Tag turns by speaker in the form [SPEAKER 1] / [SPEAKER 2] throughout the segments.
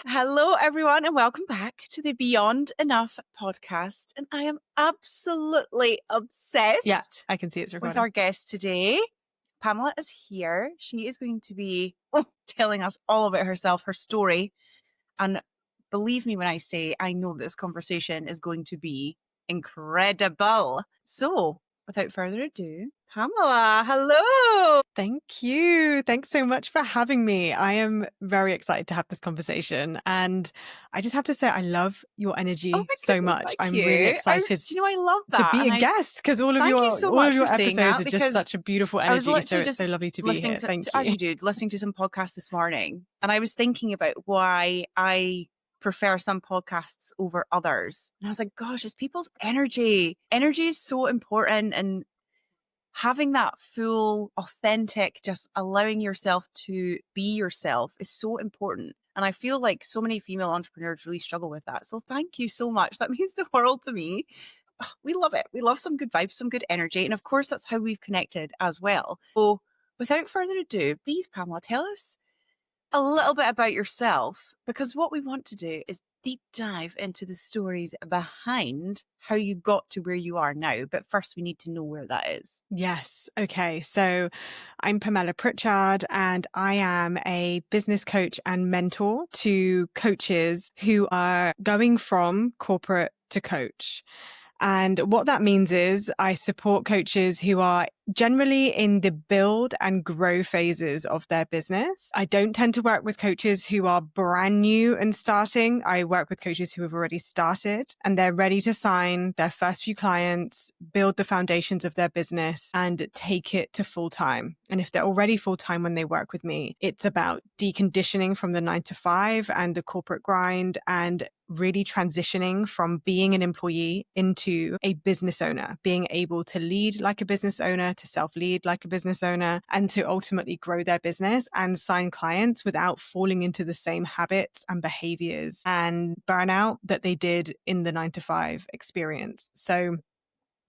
[SPEAKER 1] Hello, everyone, and welcome back to the Beyond Enough podcast. And I am absolutely obsessed
[SPEAKER 2] Yeah, I can see it's
[SPEAKER 1] with
[SPEAKER 2] recording.
[SPEAKER 1] our guest today. Pamela is here. She is going to be telling us all about herself, her story. And believe me when I say I know this conversation is going to be incredible. So, without further ado, Pamela, hello.
[SPEAKER 2] Thank you. Thanks so much for having me. I am very excited to have this conversation. And I just have to say, I love your energy
[SPEAKER 1] Oh my
[SPEAKER 2] so
[SPEAKER 1] goodness,
[SPEAKER 2] much.
[SPEAKER 1] thank
[SPEAKER 2] I'm
[SPEAKER 1] you.
[SPEAKER 2] really excited
[SPEAKER 1] I love
[SPEAKER 2] to
[SPEAKER 1] that.
[SPEAKER 2] be
[SPEAKER 1] And
[SPEAKER 2] a guest because all of
[SPEAKER 1] thank
[SPEAKER 2] your
[SPEAKER 1] you so much for saying
[SPEAKER 2] episodes
[SPEAKER 1] that,
[SPEAKER 2] are just
[SPEAKER 1] because
[SPEAKER 2] such a beautiful
[SPEAKER 1] I was
[SPEAKER 2] energy. So
[SPEAKER 1] literally
[SPEAKER 2] it's
[SPEAKER 1] just
[SPEAKER 2] so lovely to be
[SPEAKER 1] listening
[SPEAKER 2] here. Thank
[SPEAKER 1] as
[SPEAKER 2] you.
[SPEAKER 1] you do, listening to some podcasts this morning, and I was thinking about why I prefer some podcasts over others. And I was like, gosh, it's people's energy. Energy is so important, and having that full, authentic, just allowing yourself to be yourself is so important. And I feel like so many female entrepreneurs really struggle with that. So thank you so much. That means the world to me. We love it. We love some good vibes, some good energy. And of course, that's how we've connected as well. So without further ado, please, Pamela, tell us a little bit about yourself, because what we want to do is deep dive into the stories behind how you got to where you are now. But first, we need to know where that is.
[SPEAKER 2] Yes. Okay. So I'm Pamella Pritchard and I am a business coach and mentor to coaches who are going from corporate to coach. And what that means is I support coaches who are generally in the build and grow phases of their business. I don't tend to work with coaches who are brand new and starting. I work with coaches who have already started and they're ready to sign their first few clients, build the foundations of their business and take it to full time. And if they're already full time when they work with me, it's about deconditioning from the 9 to 5 and the corporate grind and really transitioning from being an employee into a business owner, being able to lead like a business owner, to self-lead like a business owner, and to ultimately grow their business and sign clients without falling into the same habits and behaviors and burnout that they did in the 9 to 5 experience. So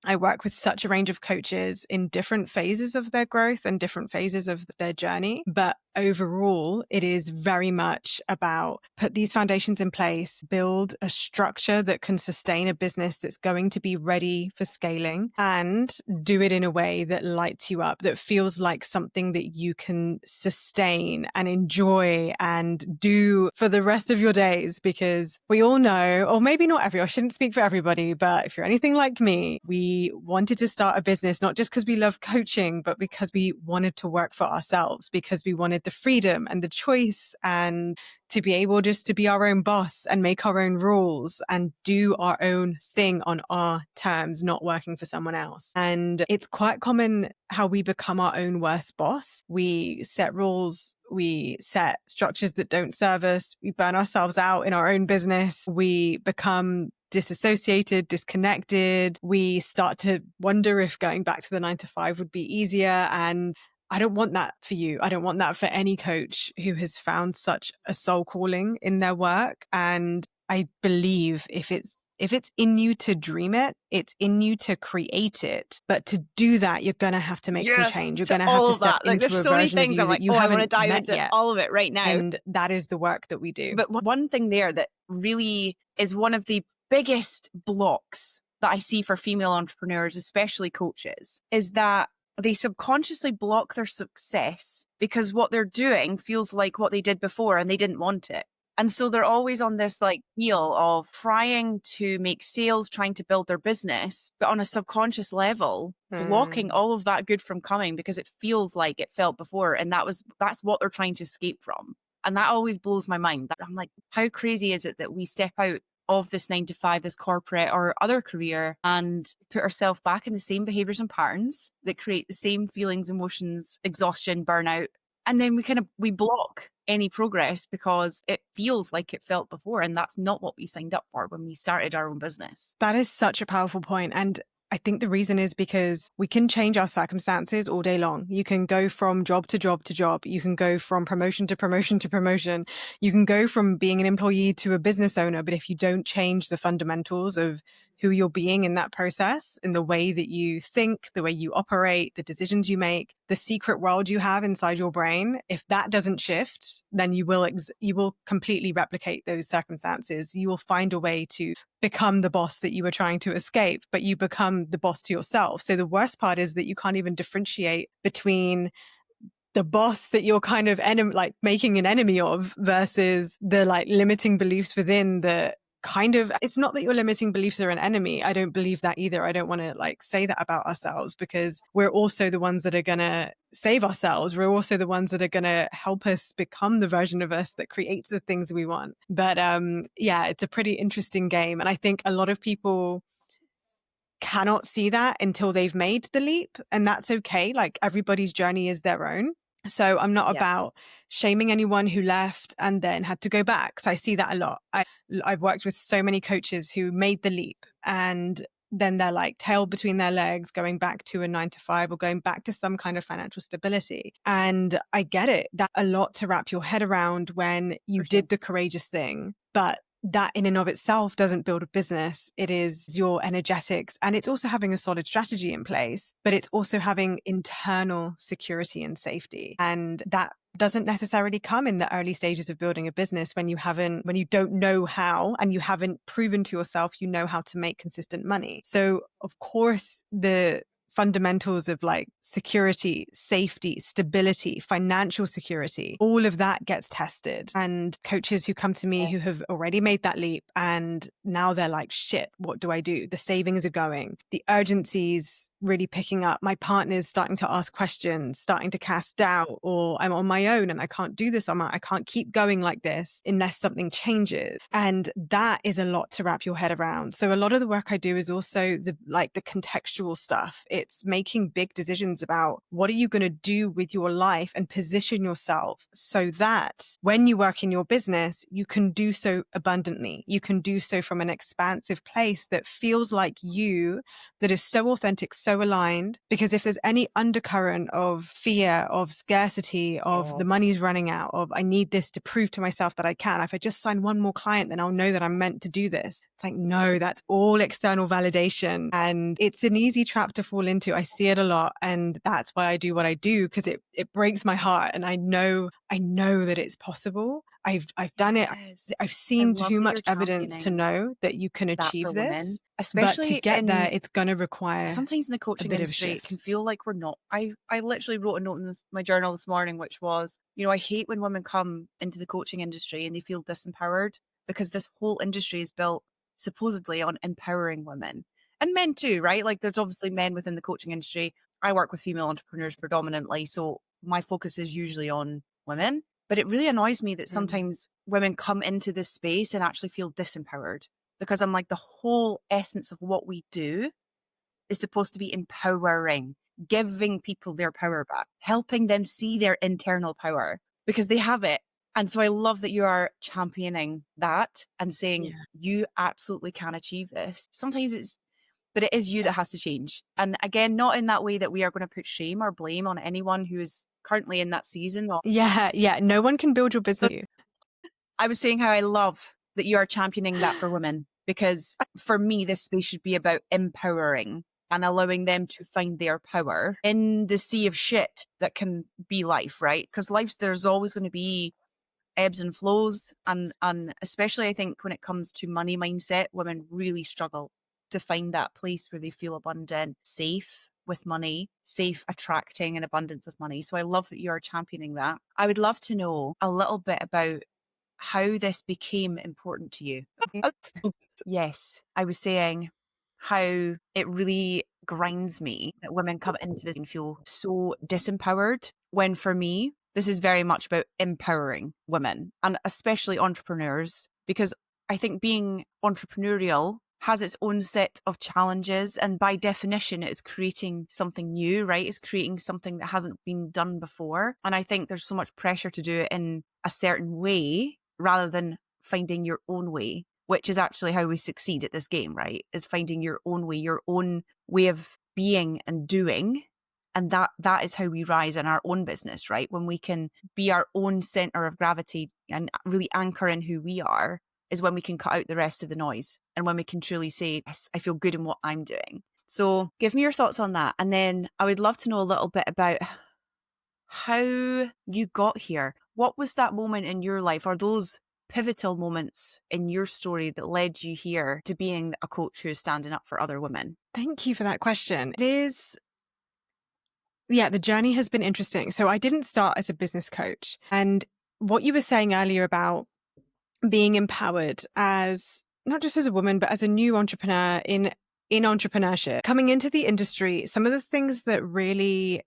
[SPEAKER 2] I work with such a range of coaches in different phases of their growth and different phases of their journey. But overall, it is very much about put these foundations in place, build a structure that can sustain a business that's going to be ready for scaling, and do it in a way that lights you up, that feels like something that you can sustain and enjoy and do for the rest of your days. Because we all know, or maybe not everyone, I shouldn't speak for everybody, but if you're anything like me, we wanted to start a business, not just because we love coaching, but because we wanted to work for ourselves, because we wanted the freedom and the choice and to be able just to be our own boss and make our own rules and do our own thing on our terms, not working for someone else. And it's quite common how we become our own worst boss. We set rules, we set structures that don't serve us, we burn ourselves out in our own business, we become disassociated, disconnected. We start to wonder if going back to the 9 to 5 would be easier. And I don't want that for you. I don't want that for any coach who has found such a soul calling in their work. And I believe if it's in you to dream it, it's in you to create it. But to do that, you're going to have to make some change. You're going to have to step into
[SPEAKER 1] There's
[SPEAKER 2] a
[SPEAKER 1] so many
[SPEAKER 2] version of
[SPEAKER 1] things
[SPEAKER 2] you
[SPEAKER 1] I'm
[SPEAKER 2] that
[SPEAKER 1] like,
[SPEAKER 2] you
[SPEAKER 1] I want to
[SPEAKER 2] haven't
[SPEAKER 1] dive
[SPEAKER 2] met
[SPEAKER 1] into
[SPEAKER 2] yet.
[SPEAKER 1] all of it right now.
[SPEAKER 2] And that is the work that we do.
[SPEAKER 1] But one thing there that really is one of the biggest blocks that I see for female entrepreneurs, especially coaches, is that they subconsciously block their success because what they're doing feels like what they did before and they didn't want it. And so they're always on this like wheel of trying to make sales, trying to build their business, but on a subconscious level, blocking all of that good from coming because it feels like it felt before. And that's what they're trying to escape from. And that always blows my mind. I'm like, how crazy is it that we step out of this 9 to 5, this corporate or other career, and put ourselves back in the same behaviors and patterns that create the same feelings, emotions, exhaustion, burnout. And then we block any progress because it feels like it felt before. And that's not what we signed up for when we started our own business.
[SPEAKER 2] That is such a powerful point. And I think the reason is because we can change our circumstances all day long. You can go from job to job to job. You can go from promotion to promotion to promotion. You can go from being an employee to a business owner. But if you don't change the fundamentals of who you're being in that process, in the way that you think, the way you operate, the decisions you make, the secret world you have inside your brain, if that doesn't shift, then you will completely replicate those circumstances. You will find a way to become the boss that you were trying to escape, but you become the boss to yourself. So the worst part is that you can't even differentiate between the boss that you're kind of like making an enemy of versus the like limiting beliefs within the kind of, it's not that your limiting beliefs are an enemy. I don't believe that either. I don't want to like say that about ourselves, because we're also the ones that are going to save ourselves. We're also the ones that are going to help us become the version of us that creates the things we want. But yeah, it's a pretty interesting game. And I think a lot of people cannot see that until they've made the leap, and that's okay. Like everybody's journey is their own. So I'm not about shaming anyone who left and then had to go back. So I see that a lot. I've worked with so many coaches who made the leap and then they're like tail between their legs, going back to a 9 to 5 or going back to some kind of financial stability. And I get it. That's a lot to wrap your head around when you did the courageous thing. But that in and of itself doesn't build a business. It is your energetics, and it's also having a solid strategy in place, but it's also having internal security and safety. And that doesn't necessarily come in the early stages of building a business when you don't know how, and you haven't proven to yourself you know how to make consistent money. So of course, the fundamentals of like security, safety, stability, financial security, all of that gets tested. And coaches who come to me who have already made that leap and now they're like, shit, what do I do? The savings are going, the urgency's really picking up. My partner's starting to ask questions, starting to cast doubt, or I'm on my own and I can't do this. I can't keep going like this unless something changes. And that is a lot to wrap your head around. So a lot of the work I do is also the contextual stuff. It's making big decisions about what are you going to do with your life and position yourself so that when you work in your business, you can do so abundantly. You can do so from an expansive place that feels like you, that is so authentic, so aligned. Because if there's any undercurrent of fear, of scarcity, of the money's running out, of I need this to prove to myself that I can, if I just sign one more client, then I'll know that I'm meant to do this. It's like, no, that's all external validation. And it's an easy trap to fall into. I see it a lot. And that's why I do what I do, because it breaks my heart. And I know that it's possible. I've done it. I've seen too much evidence to know that you can achieve this.
[SPEAKER 1] Women, especially
[SPEAKER 2] but to get there, it's going to require
[SPEAKER 1] sometimes in the coaching industry, it can feel like we're not. I literally wrote a note in my journal this morning, which was, I hate when women come into the coaching industry and they feel disempowered, because this whole industry is built supposedly on empowering women and men too, right? Like there's obviously men within the coaching industry. I work with female entrepreneurs predominantly, so my focus is usually on women. But it really annoys me that sometimes women come into this space and actually feel disempowered, because I'm like, the whole essence of what we do is supposed to be empowering, giving people their power back, helping them see their internal power because they have it. And so I love that you are championing that and saying you absolutely can achieve this. Sometimes but it is you that has to change. And again, not in that way that we are going to put shame or blame on anyone who is currently in that season.
[SPEAKER 2] Yeah. No one can build your business.
[SPEAKER 1] I was saying how I love that you are championing that for women, because for me, this space should be about empowering and allowing them to find their power in the sea of shit that can be life, right? Because there's always going to be ebbs and flows. And especially I think when it comes to money mindset, women really struggle to find that place where they feel abundant, safe with money, safe attracting an abundance of money. So I love that you are championing that. I would love to know a little bit about how this became important to you. Yes, I was saying how it really grinds me that women come into this and feel so disempowered, when for me, this is very much about empowering women and especially entrepreneurs, because I think being entrepreneurial has its own set of challenges, and by definition it is creating something new, right? It's creating something that hasn't been done before. And I think there's so much pressure to do it in a certain way rather than finding your own way, which is actually how we succeed at this game, right? Is finding your own way of being and doing. And that is how we rise in our own business, right? When we can be our own center of gravity and really anchor in who we are, is when we can cut out the rest of the noise and when we can truly say, yes, I feel good in what I'm doing. So give me your thoughts on that. And then I would love to know a little bit about how you got here. What was that moment in your life, or those pivotal moments in your story that led you here to being a coach who's standing up for other women?
[SPEAKER 2] Thank you for that question. The journey has been interesting. So I didn't start as a business coach. And what you were saying earlier about being empowered as not just as a woman, but as a new entrepreneur in entrepreneurship, coming into the industry, some of the things that really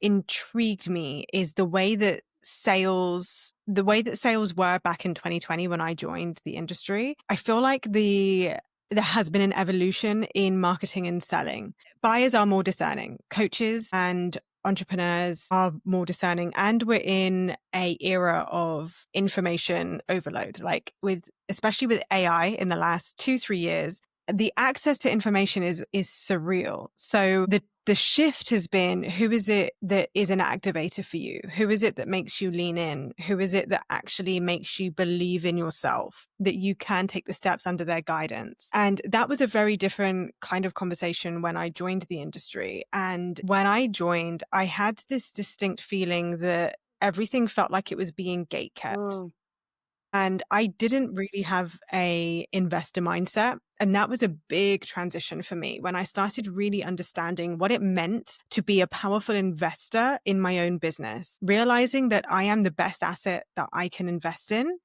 [SPEAKER 2] intrigued me is the way that sales were back in 2020 when I joined the industry. I feel like there has been an evolution in marketing and selling. Buyers are more discerning. Coaches and entrepreneurs are more discerning, and we're in a era of information overload. Like especially with AI in the last 2-3 years, the access to information is surreal. So the shift has been, who is it that is an activator for you? Who is it that makes you lean in? Who is it that actually makes you believe in yourself, that you can take the steps under their guidance? And that was a very different kind of conversation when I joined the industry. And when I joined, I had this distinct feeling that everything felt like it was being gatekept. And I didn't really have a investor mindset. And that was a big transition for me when I started really understanding what it meant to be a powerful investor in my own business, realizing that I am the best asset that I can invest in.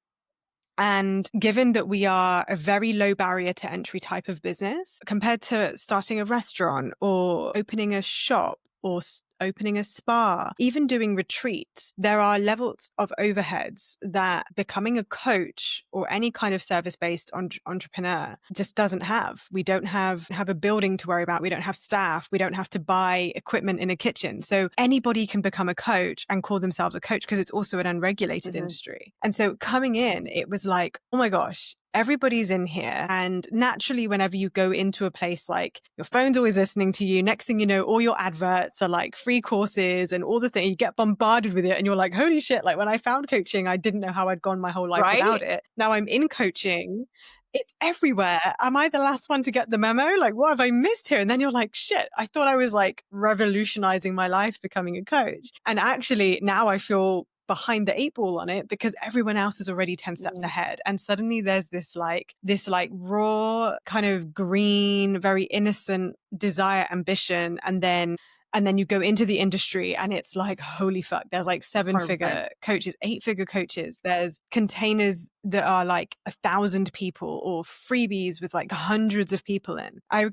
[SPEAKER 2] And given that we are a very low barrier to entry type of business compared to starting a restaurant or opening a shop or opening a spa, even doing retreats, there are levels of overheads that becoming a coach or any kind of service-based entrepreneur just doesn't have. We don't have a building to worry about. We don't have staff. We don't have to buy equipment in a kitchen. So anybody can become a coach and call themselves a coach because it's also an unregulated industry. And so coming in, it was like, oh my gosh, everybody's in here. And naturally, whenever you go into a place, like your phone's always listening to you. Next thing you know, all your adverts are like free courses and all the things. You get bombarded with it and you're like, holy shit. Like when I found coaching, I didn't know how I'd gone my whole life without it. Now I'm in coaching. It's everywhere. Am I the last one to get the memo? Like, what have I missed here? And then you're like, shit, I thought I was like revolutionizing my life becoming a coach. And actually now I feel behind the 8 ball on it because everyone else is already 10 steps ahead. And suddenly there's this raw kind of green, very innocent desire, ambition. And then you go into the industry and it's like, holy fuck, there's like 7-figure coaches, 8-figure coaches. There's containers that are like 1,000 people or freebies with like hundreds of people in. I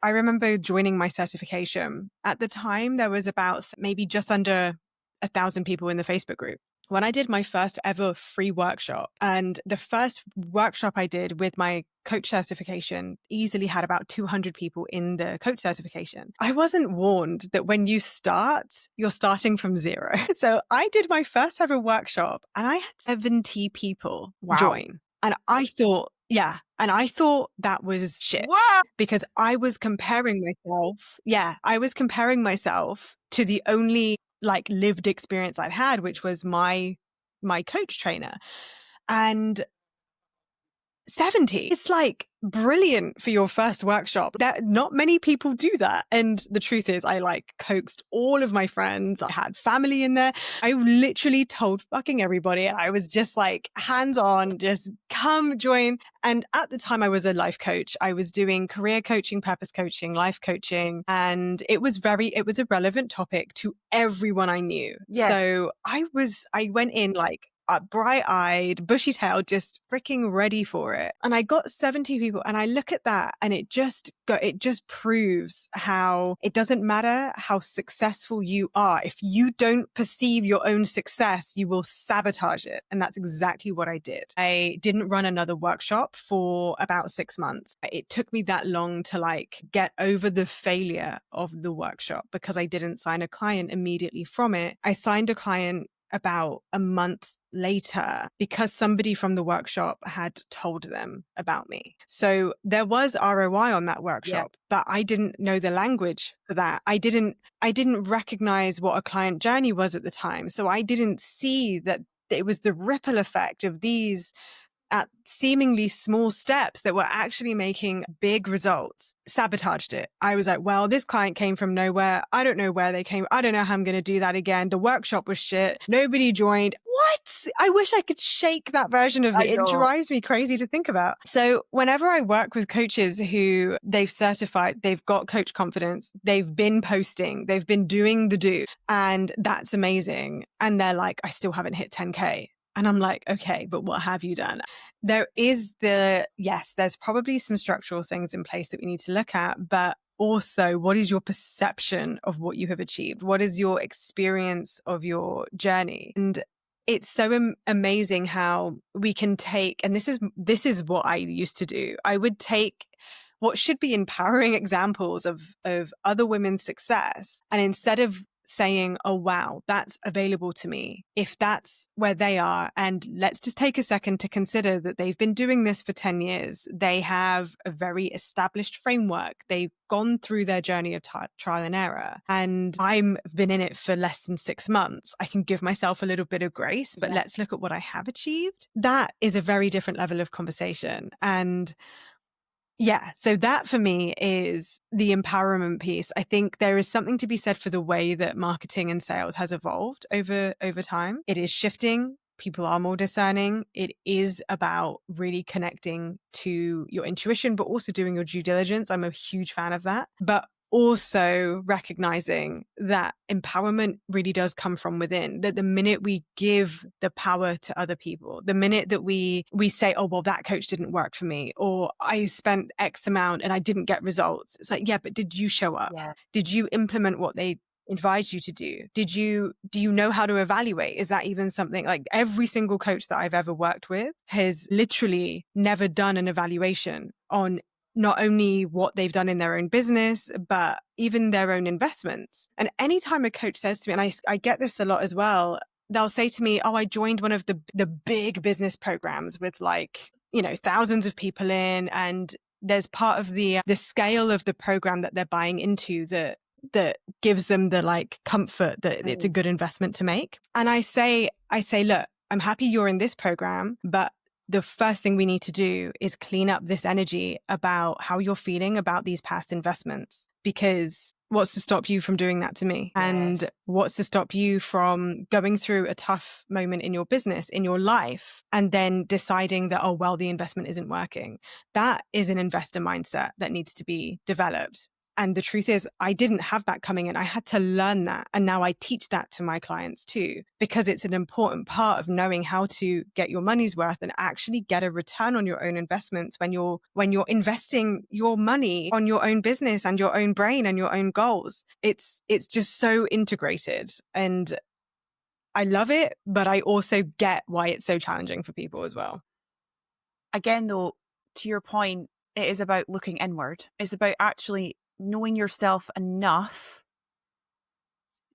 [SPEAKER 2] remember joining my certification. At the time, there was about maybe just under 1,000 people in the Facebook group. When I did my first ever free workshop, and the first workshop I did with my coach certification easily had about 200 people in the coach certification. I wasn't warned that when you start, you're starting from zero. So I did my first ever workshop and I had 70 people join. And I thought, that was shit.
[SPEAKER 1] Wow.
[SPEAKER 2] Because I was comparing myself to the only like lived experience I'd had, which was my coach trainer. And 70, it's like brilliant for your first workshop. That not many people do that. And the truth is, I like coaxed all of my friends. I had family in there. I literally told fucking everybody. I was just like hands on, just come join. And at the time I was a life coach. I was doing career coaching, purpose coaching, life coaching. And it was a relevant topic to everyone I knew. Yeah. So I went in like bright-eyed, bushy-tailed, just freaking ready for it. And I got 70 people and I look at that and it just proves how it doesn't matter how successful you are. If you don't perceive your own success, you will sabotage it. And that's exactly what I did. I didn't run another workshop for about 6 months. It took me that long to like get over the failure of the workshop because I didn't sign a client immediately from it. I signed a client about a month later because somebody from the workshop had told them about me. So there was ROI on that workshop, but I didn't know the language for that. I didn't recognize what a client journey was at the time. So I didn't see that it was the ripple effect of these at seemingly small steps that were actually making big results, sabotaged it. I was like, well, this client came from nowhere. I don't know where they came. I don't know how I'm going to do that again. The workshop was shit. Nobody joined. What? I wish I could shake that version of me.
[SPEAKER 1] I
[SPEAKER 2] It
[SPEAKER 1] know.
[SPEAKER 2] drives me crazy to think about. So whenever I work with coaches who they've certified, they've got coach confidence, they've been posting, they've been doing the do, and that's amazing. And they're like, I still haven't hit 10K. And I'm like, okay, but what have you done? There's probably some structural things in place that we need to look at, but also, what is your perception of what you have achieved? What is your experience of your journey? And it's so amazing how we can take, and this is what I used to do. I would take what should be empowering examples of other women's success, and instead of saying, oh, wow, that's available to me, if that's where they are. And let's just take a second to consider that they've been doing this for 10 years. They have a very established framework. They've gone through their journey of trial and error. And I've been in it for less than 6 months. I can give myself a little bit of grace, but let's look at what I have achieved. That is a very different level of conversation. And yeah, so that for me is the empowerment piece. I think there is something to be said for the way that marketing and sales has evolved over time. It is shifting. People are more discerning. It is about really connecting to your intuition, but also doing your due diligence. I'm a huge fan of that. But also recognizing that empowerment really does come from within, that the minute we give the power to other people, the minute that we say, oh, well, that coach didn't work for me, or I spent X amount and I didn't get results. It's like, yeah, but did you show up?
[SPEAKER 1] Yeah.
[SPEAKER 2] Did you implement what they advised you to do? Do you know how to evaluate? Is that even something? Like every single coach that I've ever worked with has literally never done an evaluation on not only what they've done in their own business, but even their own investments. And anytime a coach says to me, and I get this a lot as well, they'll say to me, oh, I joined one of the big business programs with thousands of people in, and there's part of the scale of the program that they're buying into that gives them the comfort that it's a good investment to make. And I say, look, I'm happy you're in this program, but the first thing we need to do is clean up this energy about how you're feeling about these past investments, because what's to stop you from doing that to me? Yes. And what's to stop you from going through a tough moment in your business, in your life, and then deciding that, oh, well, the investment isn't working? That is an investor mindset that needs to be developed. And the truth is, I didn't have that coming in. I had to learn that. And now I teach that to my clients too, because it's an important part of knowing how to get your money's worth and actually get a return on your own investments when you're investing your money on your own business and your own brain and your own goals. It's just so integrated. And I love it, but I also get why it's so challenging for people as well.
[SPEAKER 1] Again, though, to your point, it is about looking inward. It's about actually knowing yourself enough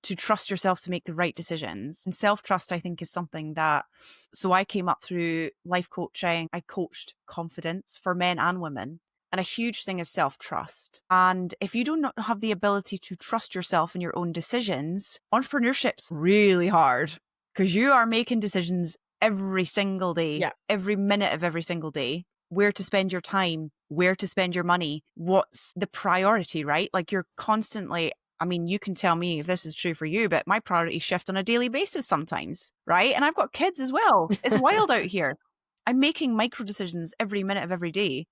[SPEAKER 1] to trust yourself to make the right decisions. And self-trust, I think, is something that, so I came up through life coaching. I coached confidence for men and women. And a huge thing is self-trust. And if you do not have the ability to trust yourself in your own decisions, entrepreneurship's really hard, because you are making decisions every single day, every minute of every single day. Where to spend your time, where to spend your money, what's the priority, right? Like you're constantly, I mean, you can tell me if this is true for you, but my priorities shift on a daily basis sometimes, right? And I've got kids as well. It's wild out here. I'm making micro decisions every minute of every day.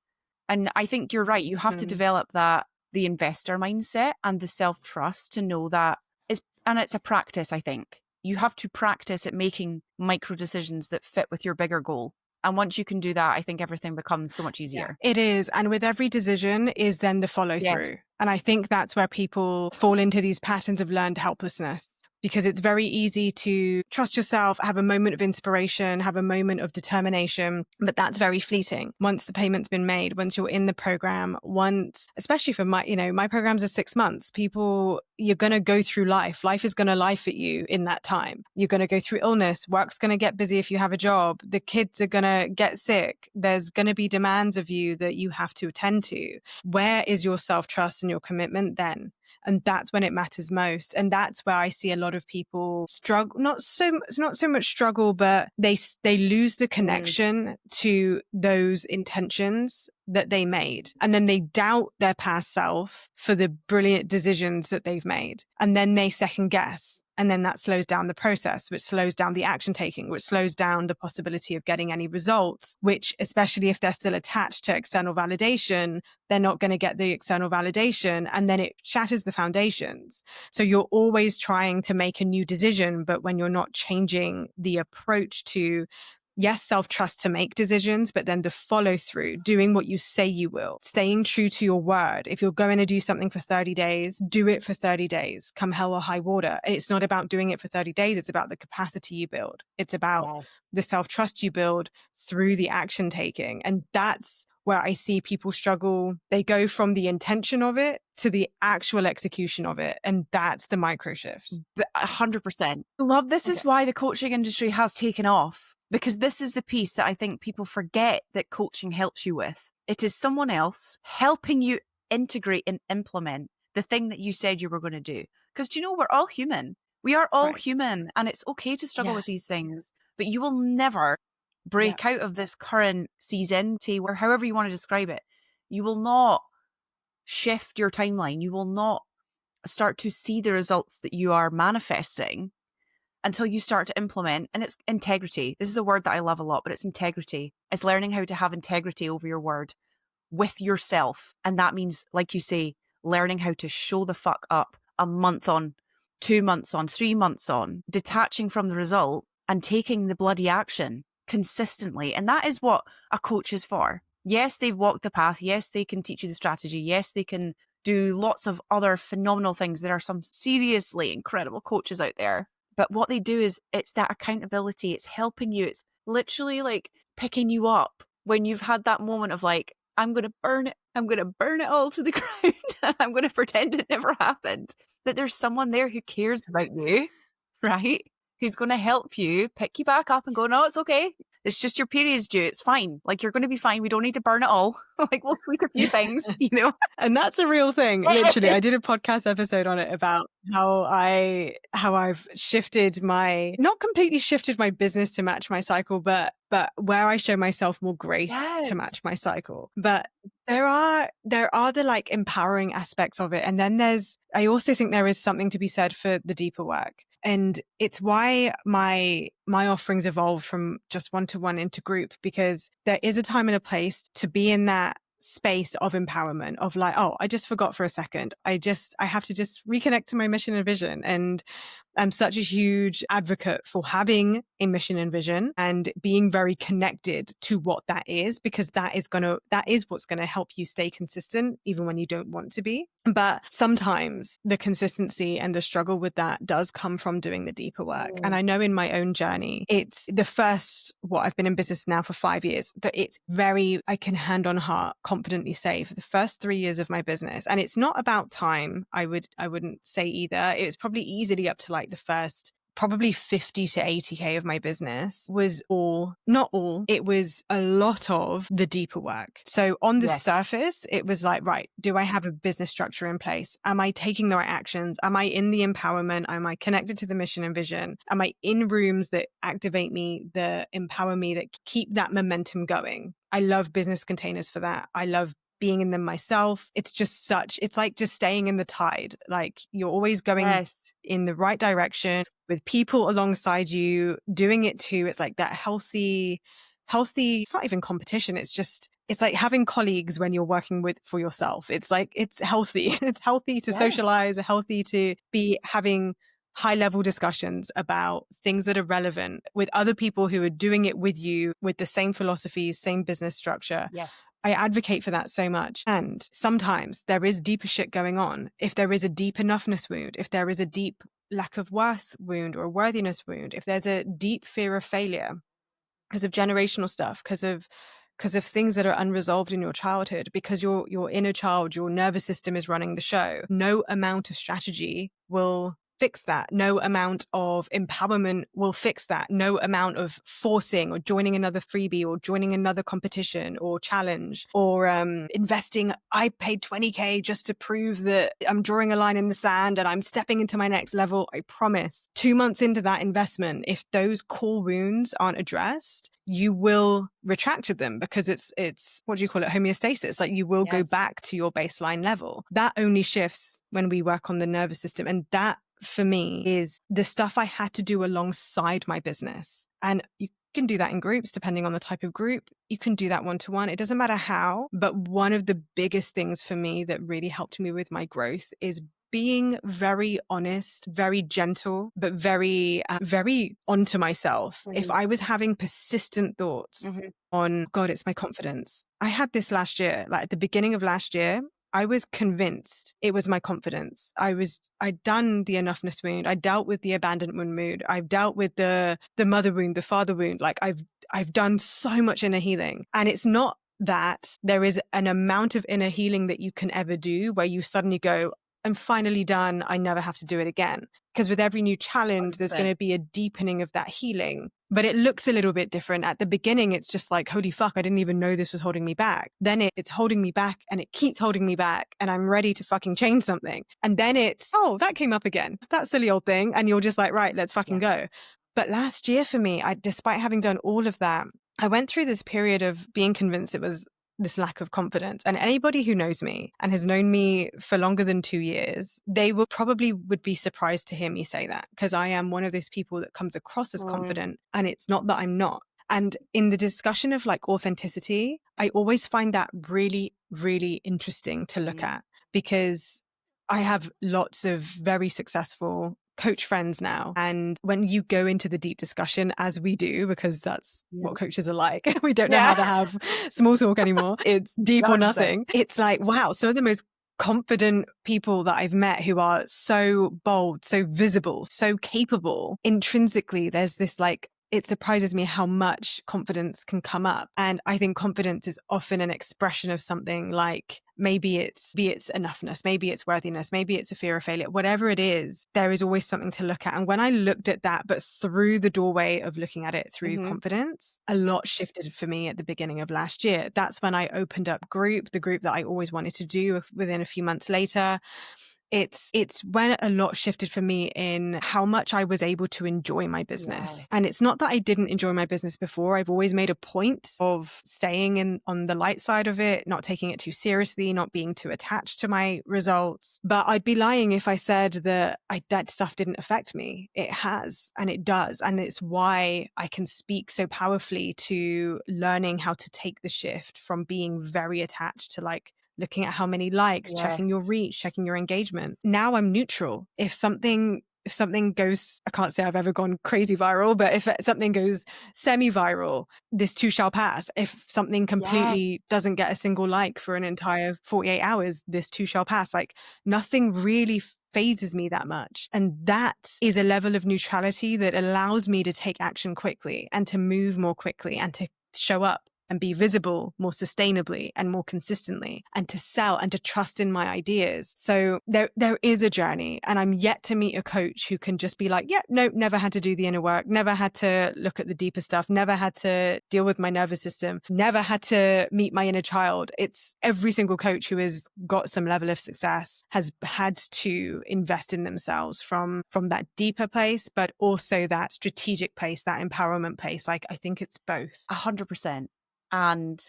[SPEAKER 1] And I think you're right. You have to develop the investor mindset and the self-trust to know that and it's a practice, I think. You have to practice at making micro decisions that fit with your bigger goal. And once you can do that, I think everything becomes so much easier.
[SPEAKER 2] It is. And with every decision is then the follow through. Yes. And I think that's where people fall into these patterns of learned helplessness, because it's very easy to trust yourself, have a moment of inspiration, have a moment of determination, but that's very fleeting. Once the payment's been made, once you're in the program, especially for my programs are 6 months, you're going to go through life. Life is going to life at you in that time. You're going to go through illness. Work's going to get busy if you have a job. The kids are going to get sick. There's going to be demands of you that you have to attend to. Where is your self-trust and your commitment then? And that's when it matters most. And that's where I see a lot of people struggle, not so much struggle, but they lose the connection to those intentions that they made. And then they doubt their past self for the brilliant decisions that they've made. And then they second guess. And then that slows down the process, which slows down the action taking, which slows down the possibility of getting any results, which, especially if they're still attached to external validation, they're not going to get the external validation. And then it shatters the foundations. So you're always trying to make a new decision, but when you're not changing the approach to, yes, self-trust to make decisions, but then the follow through, doing what you say you will, staying true to your word. If you're going to do something for 30 days, do it for 30 days, come hell or high water. And it's not about doing it for 30 days. It's about the capacity you build. It's about the self-trust you build through the action taking. And that's where I see people struggle. They go from the intention of it to the actual execution of it. And that's the micro shift.
[SPEAKER 1] 100%. Love, this is why the coaching industry has taken off. Because this is the piece that I think people forget that coaching helps you with. It is someone else helping you integrate and implement the thing that you said you were going to do. Because do you know, we're all human. We are all human, and it's okay to struggle with these things. But you will never break out of this current season, or however you want to describe it. You will not shift your timeline. You will not start to see the results that you are manifesting until you start to implement. And it's integrity. This is a word that I love a lot, but it's integrity. It's learning how to have integrity over your word with yourself. And that means, like you say, learning how to show the fuck up a month on, 2 months on, 3 months on, detaching from the result and taking the bloody action consistently. And that is what a coach is for. Yes, they've walked the path. Yes, they can teach you the strategy. Yes, they can do lots of other phenomenal things. There are some seriously incredible coaches out there. But what they do is it's that accountability. It's helping you. It's literally like picking you up when you've had that moment of like, I'm going to burn it. I'm going to burn it all to the ground. I'm going to pretend it never happened. That there's someone there who cares about you, right? Who's going to help you pick you back up and go, no, it's okay. It's just your period's due. It's fine. Like, you're going to be fine. We don't need to burn it all. Like, we'll tweak a few things, you know?
[SPEAKER 2] And that's a real thing. Literally, I did a podcast episode on it about how I've shifted not completely shifted my business to match my cycle, but where I show myself more grace to match my cycle. But there are the like empowering aspects of it. And then I also think there is something to be said for the deeper work. And it's why my offerings evolved from just one-to-one into group, because there is a time and a place to be in that space of empowerment, of like, oh, I just forgot for a second. I have to just reconnect to my mission and vision. And I'm such a huge advocate for having a mission and vision and being very connected to what that is, because that is what's going to help you stay consistent even when you don't want to be. But sometimes the consistency and the struggle with that does come from doing the deeper work. And I know in my own journey, it's I've been in business now for 5 years, that I can hand on heart confidently say, for the first 3 years of my business, and it's not about time, I wouldn't say either. It was probably easily up to like the first probably 50 to 80K of my business was it was a lot of the deeper work. So on the surface, it was like, right, do I have a business structure in place? Am I taking the right actions? Am I in the empowerment? Am I connected to the mission and vision? Am I in rooms that activate me, that empower me, that keep that momentum going? I love business containers for that. I love being in them myself. It's like just staying in the tide. Like, you're always going in the right direction with people alongside you doing it too. It's like that healthy, it's not even competition. It's like having colleagues when you're working for yourself. It's like, it's healthy. It's healthy to socialize, healthy to be having high level discussions about things that are relevant with other people who are doing it with you, with the same philosophies, same business structure.
[SPEAKER 1] Yes.
[SPEAKER 2] I advocate for that so much. And sometimes there is deeper shit going on. If there is a deep enoughness wound, if there is a deep lack of worth wound or a worthiness wound, if there's a deep fear of failure because of generational stuff, because of things that are unresolved in your childhood, because your inner child, your nervous system is running the show, no amount of strategy will fix that. No amount of empowerment will fix that. No amount of forcing or joining another freebie or joining another competition or challenge or investing. I paid 20K just to prove that I'm drawing a line in the sand and I'm stepping into my next level. I promise. 2 months into that investment, if those core wounds aren't addressed, you will retract to them because it's what do you call it, homeostasis. Like you will go back to your baseline level. That only shifts when we work on the nervous system. And that for me is the stuff I had to do alongside my business. And you can do that in groups depending on the type of group. You can do that one-to-one. It doesn't matter how, but one of the biggest things for me that really helped me with my growth is being very honest, very gentle, but very, very onto myself. If I was having persistent thoughts on, God, it's my confidence. I had this last year, like at the beginning of last year, I was convinced it was my confidence. I'd done the enoughness wound. I dealt with the abandonment wound. I've dealt with the mother wound, the father wound. Like I've done so much inner healing. And it's not that there is an amount of inner healing that you can ever do where you suddenly go, I'm finally done. I never have to do it again. Because with every new challenge,
[SPEAKER 1] 100%.
[SPEAKER 2] There's going to be a deepening of that healing. But it looks a little bit different. At the beginning, it's just like, holy fuck, I didn't even know this was holding me back. Then it's holding me back and it keeps holding me back and I'm ready to fucking change something. And then it's, oh, that came up again. That silly old thing. And you're just like, right, let's fucking go. But last year for me, despite having done all of that, I went through this period of being convinced it was this lack of confidence. And anybody who knows me and has known me for longer than 2 years, they will probably would be surprised to hear me say that because I am one of those people that comes across as confident and it's not that I'm not. And in the discussion of like authenticity, I always find that really, really interesting to look at because I have lots of very successful coach friends now. And when you go into the deep discussion, as we do, because that's what coaches are like, we don't know how to have small talk anymore. It's deep or nothing. It's like, wow, some of the most confident people that I've met who are so bold, so visible, so capable. Intrinsically, there's this like, it surprises me how much confidence can come up. And I think confidence is often an expression of something like maybe it's enoughness, maybe it's worthiness, maybe it's a fear of failure, whatever it is, there is always something to look at. And when I looked at that, but through the doorway of looking at it through confidence, a lot shifted for me at the beginning of last year. That's when I opened up the group that I always wanted to do within a few months later. It's when a lot shifted for me in how much I was able to enjoy my business. And it's not that I didn't enjoy my business before. I've always made a point of staying on the light side of it, not taking it too seriously, not being too attached to my results. But I'd be lying if I said that that stuff didn't affect me. It has, and it does. And it's why I can speak so powerfully to learning how to take the shift from being very attached to like looking at how many likes, checking your reach, checking your engagement. Now I'm neutral. If something goes, I can't say I've ever gone crazy viral, but if something goes semi-viral, this too shall pass. If something completely doesn't get a single like for an entire 48 hours, this too shall pass. Like nothing really phases me that much. And that is a level of neutrality that allows me to take action quickly and to move more quickly and to show up and be visible more sustainably and more consistently and to sell and to trust in my ideas. So there is a journey, and I'm yet to meet a coach who can just be like, yeah, no, never had to do the inner work, never had to look at the deeper stuff, never had to deal with my nervous system, never had to meet my inner child. It's every single coach who has got some level of success has had to invest in themselves from that deeper place, but also that strategic place, that empowerment place. Like, I think it's both.
[SPEAKER 1] 100%. And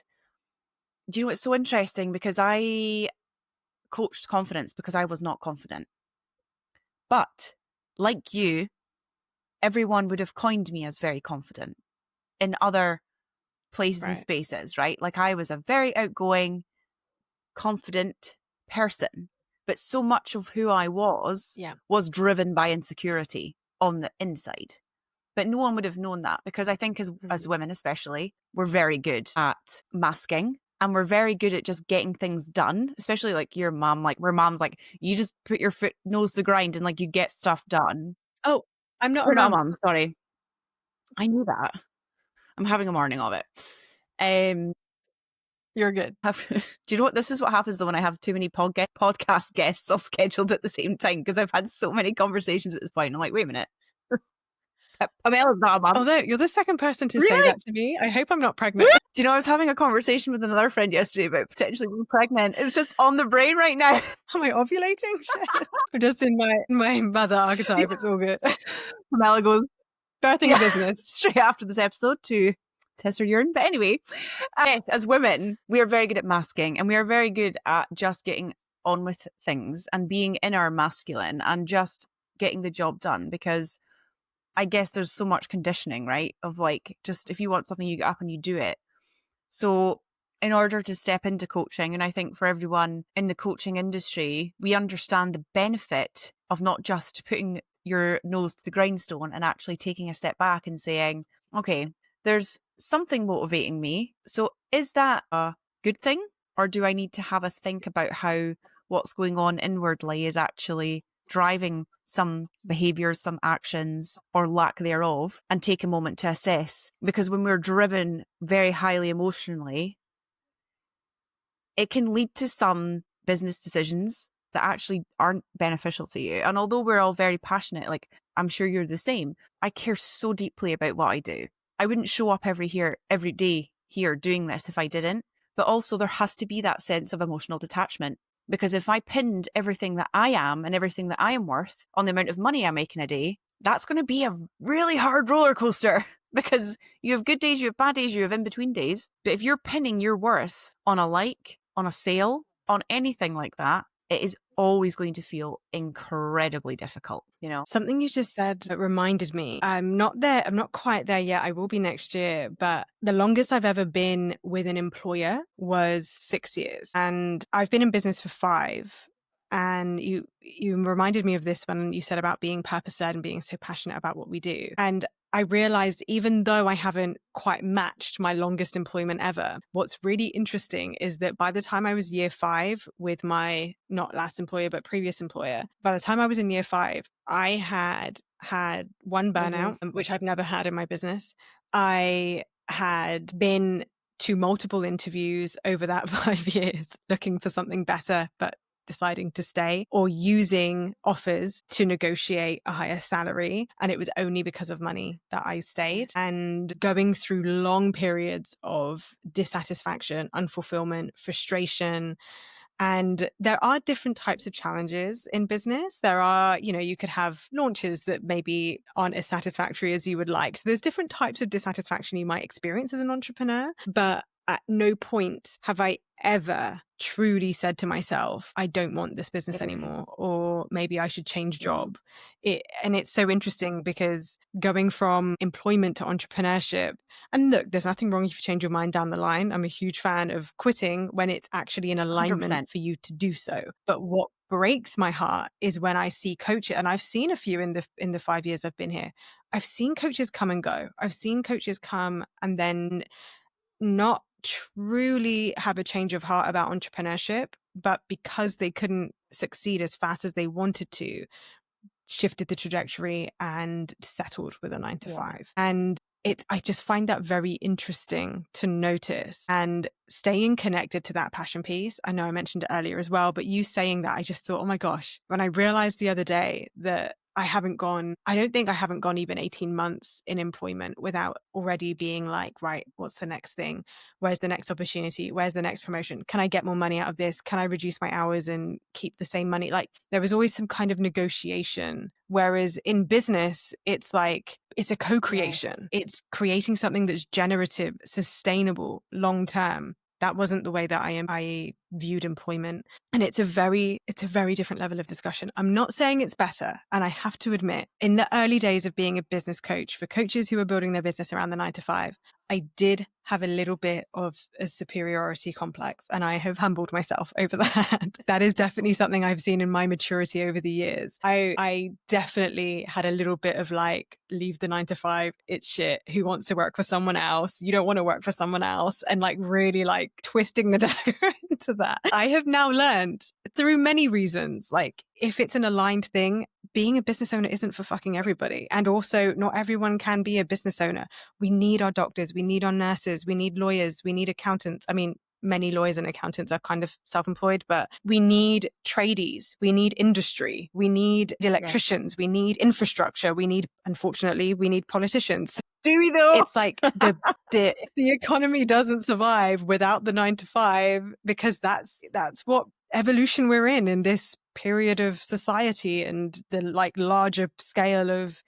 [SPEAKER 1] do you know what's so interesting? Because I coached confidence because I was not confident. But like you, everyone would have coined me as very confident in other places and spaces, right? Like I was a very outgoing, confident person, but so much of who I was driven by insecurity on the inside. But no one would have known that because I think as women especially, we're very good at masking and we're very good at just getting things done, especially like your mom, like where mom's like, you just put your foot nose to the grind and like you get stuff done.
[SPEAKER 2] Oh, I'm not
[SPEAKER 1] You're
[SPEAKER 2] a
[SPEAKER 1] not a
[SPEAKER 2] mom.
[SPEAKER 1] mom, sorry. I knew that. I'm having a morning of it.
[SPEAKER 2] You're good.
[SPEAKER 1] Do you know what? This is what happens though when I have too many podcast guests all scheduled at the same time, because I've had so many conversations at this point. I'm like, wait a minute. Pamella's not a mum.
[SPEAKER 2] Although you're the second person to say
[SPEAKER 1] Really?
[SPEAKER 2] that to me. I hope I'm not pregnant.
[SPEAKER 1] Do you know, I was having a conversation with another friend yesterday about potentially being pregnant. It's just on the brain right now.
[SPEAKER 2] Am I ovulating? Shit. I'm just in my mother archetype. It's all good.
[SPEAKER 1] Pamela goes,
[SPEAKER 2] Birthing a business.
[SPEAKER 1] straight after this episode to test her urine. But anyway, yes, as women, we are very good at masking, and we are very good at just getting on with things and being in our masculine and just getting the job done, because I guess there's so much conditioning, right? Of like, just if you want something, you get up and you do it. So in order to step into coaching, and I think for everyone in the coaching industry, we understand the benefit of not just putting your nose to the grindstone and actually taking a step back and saying, okay, there's something motivating me. So is that a good thing? Or do I need to have a think about how what's going on inwardly is actually driving some behaviors, some actions, or lack thereof, and take a moment to assess? Because when we're driven very highly emotionally, it can lead to some business decisions that actually aren't beneficial to you. And although we're all very passionate, like I'm sure you're the same, I care so deeply about what I do. I wouldn't show up every day here doing this if I didn't. But also there has to be that sense of emotional detachment. Because if I pinned everything that I am and everything that I am worth on the amount of money I make in a day, that's going to be a really hard roller coaster. Because you have good days, you have bad days, you have in-between days. But if you're pinning your worth on a like, on a sale, on anything like that, it is always going to feel incredibly difficult, you know?
[SPEAKER 2] Something you just said that reminded me. I'm not there. I'm not quite there yet. I will be next year. But the longest I've ever been with an employer was 6 years. And I've been in business for 5. And you reminded me of this when you said about being purpose-led and being so passionate about what we do. And I realized, even though I haven't quite matched my longest employment ever, what's really interesting is that by the time I was year 5 with my not last employer, but previous employer, by the time I was in year 5, I had one burnout, which I've never had in my business. I had been to multiple interviews over that 5 years looking for something better, but deciding to stay, or using offers to negotiate a higher salary. And it was only because of money that I stayed, and going through long periods of dissatisfaction, unfulfillment, frustration. And there are different types of challenges in business. There are, you could have launches that maybe aren't as satisfactory as you would like. So there's different types of dissatisfaction you might experience as an entrepreneur. But at no point have I ever truly said to myself, I don't want this business anymore, or maybe I should change job. And it's so interesting, because going from employment to entrepreneurship, and look, there's nothing wrong if you change your mind down the line. I'm a huge fan of quitting when it's actually in alignment
[SPEAKER 1] 100%.
[SPEAKER 2] for you to do so. But what breaks my heart is when I see coaches, and I've seen a few in the 5 years I've been here. I've seen coaches come and go. I've seen coaches come and then not truly have a change of heart about entrepreneurship, but because they couldn't succeed as fast as they wanted to, shifted the trajectory and settled with a 9 to 5. And I just find that very interesting to notice, and staying connected to that passion piece. I know I mentioned it earlier as well, but you saying that, I just thought, oh my gosh, when I realized the other day that I don't think I haven't gone even 18 months in employment without already being like, right, what's the next thing? Where's the next opportunity? Where's the next promotion? Can I get more money out of this? Can I reduce my hours and keep the same money? Like, there was always some kind of negotiation. Whereas in business, it's like, it's a co-creation. Yes. It's creating something that's generative, sustainable, long-term. That wasn't the way that I viewed employment. And it's a very different level of discussion. I'm not saying it's better. And I have to admit, in the early days of being a business coach, for coaches who are building their business around the 9 to 5, I did have a little bit of a superiority complex, and I have humbled myself over that. That is definitely something I've seen in my maturity over the years. I definitely had a little bit of like, leave the 9 to 5, it's shit. Who wants to work for someone else? You don't want to work for someone else. And like really like twisting the dagger into that. I have now learned through many reasons, like if it's an aligned thing, being a business owner isn't for fucking everybody. And also not everyone can be a business owner. We need our doctors, we need our nurses, we need lawyers, we need accountants. I mean, many lawyers and accountants are kind of self-employed, but we need tradies, we need industry, we need electricians, we need infrastructure, unfortunately, we need politicians.
[SPEAKER 1] Do we though?
[SPEAKER 2] It's like the economy doesn't survive without the 9 to 5, because that's what evolution we're in this period of society and the like larger scale of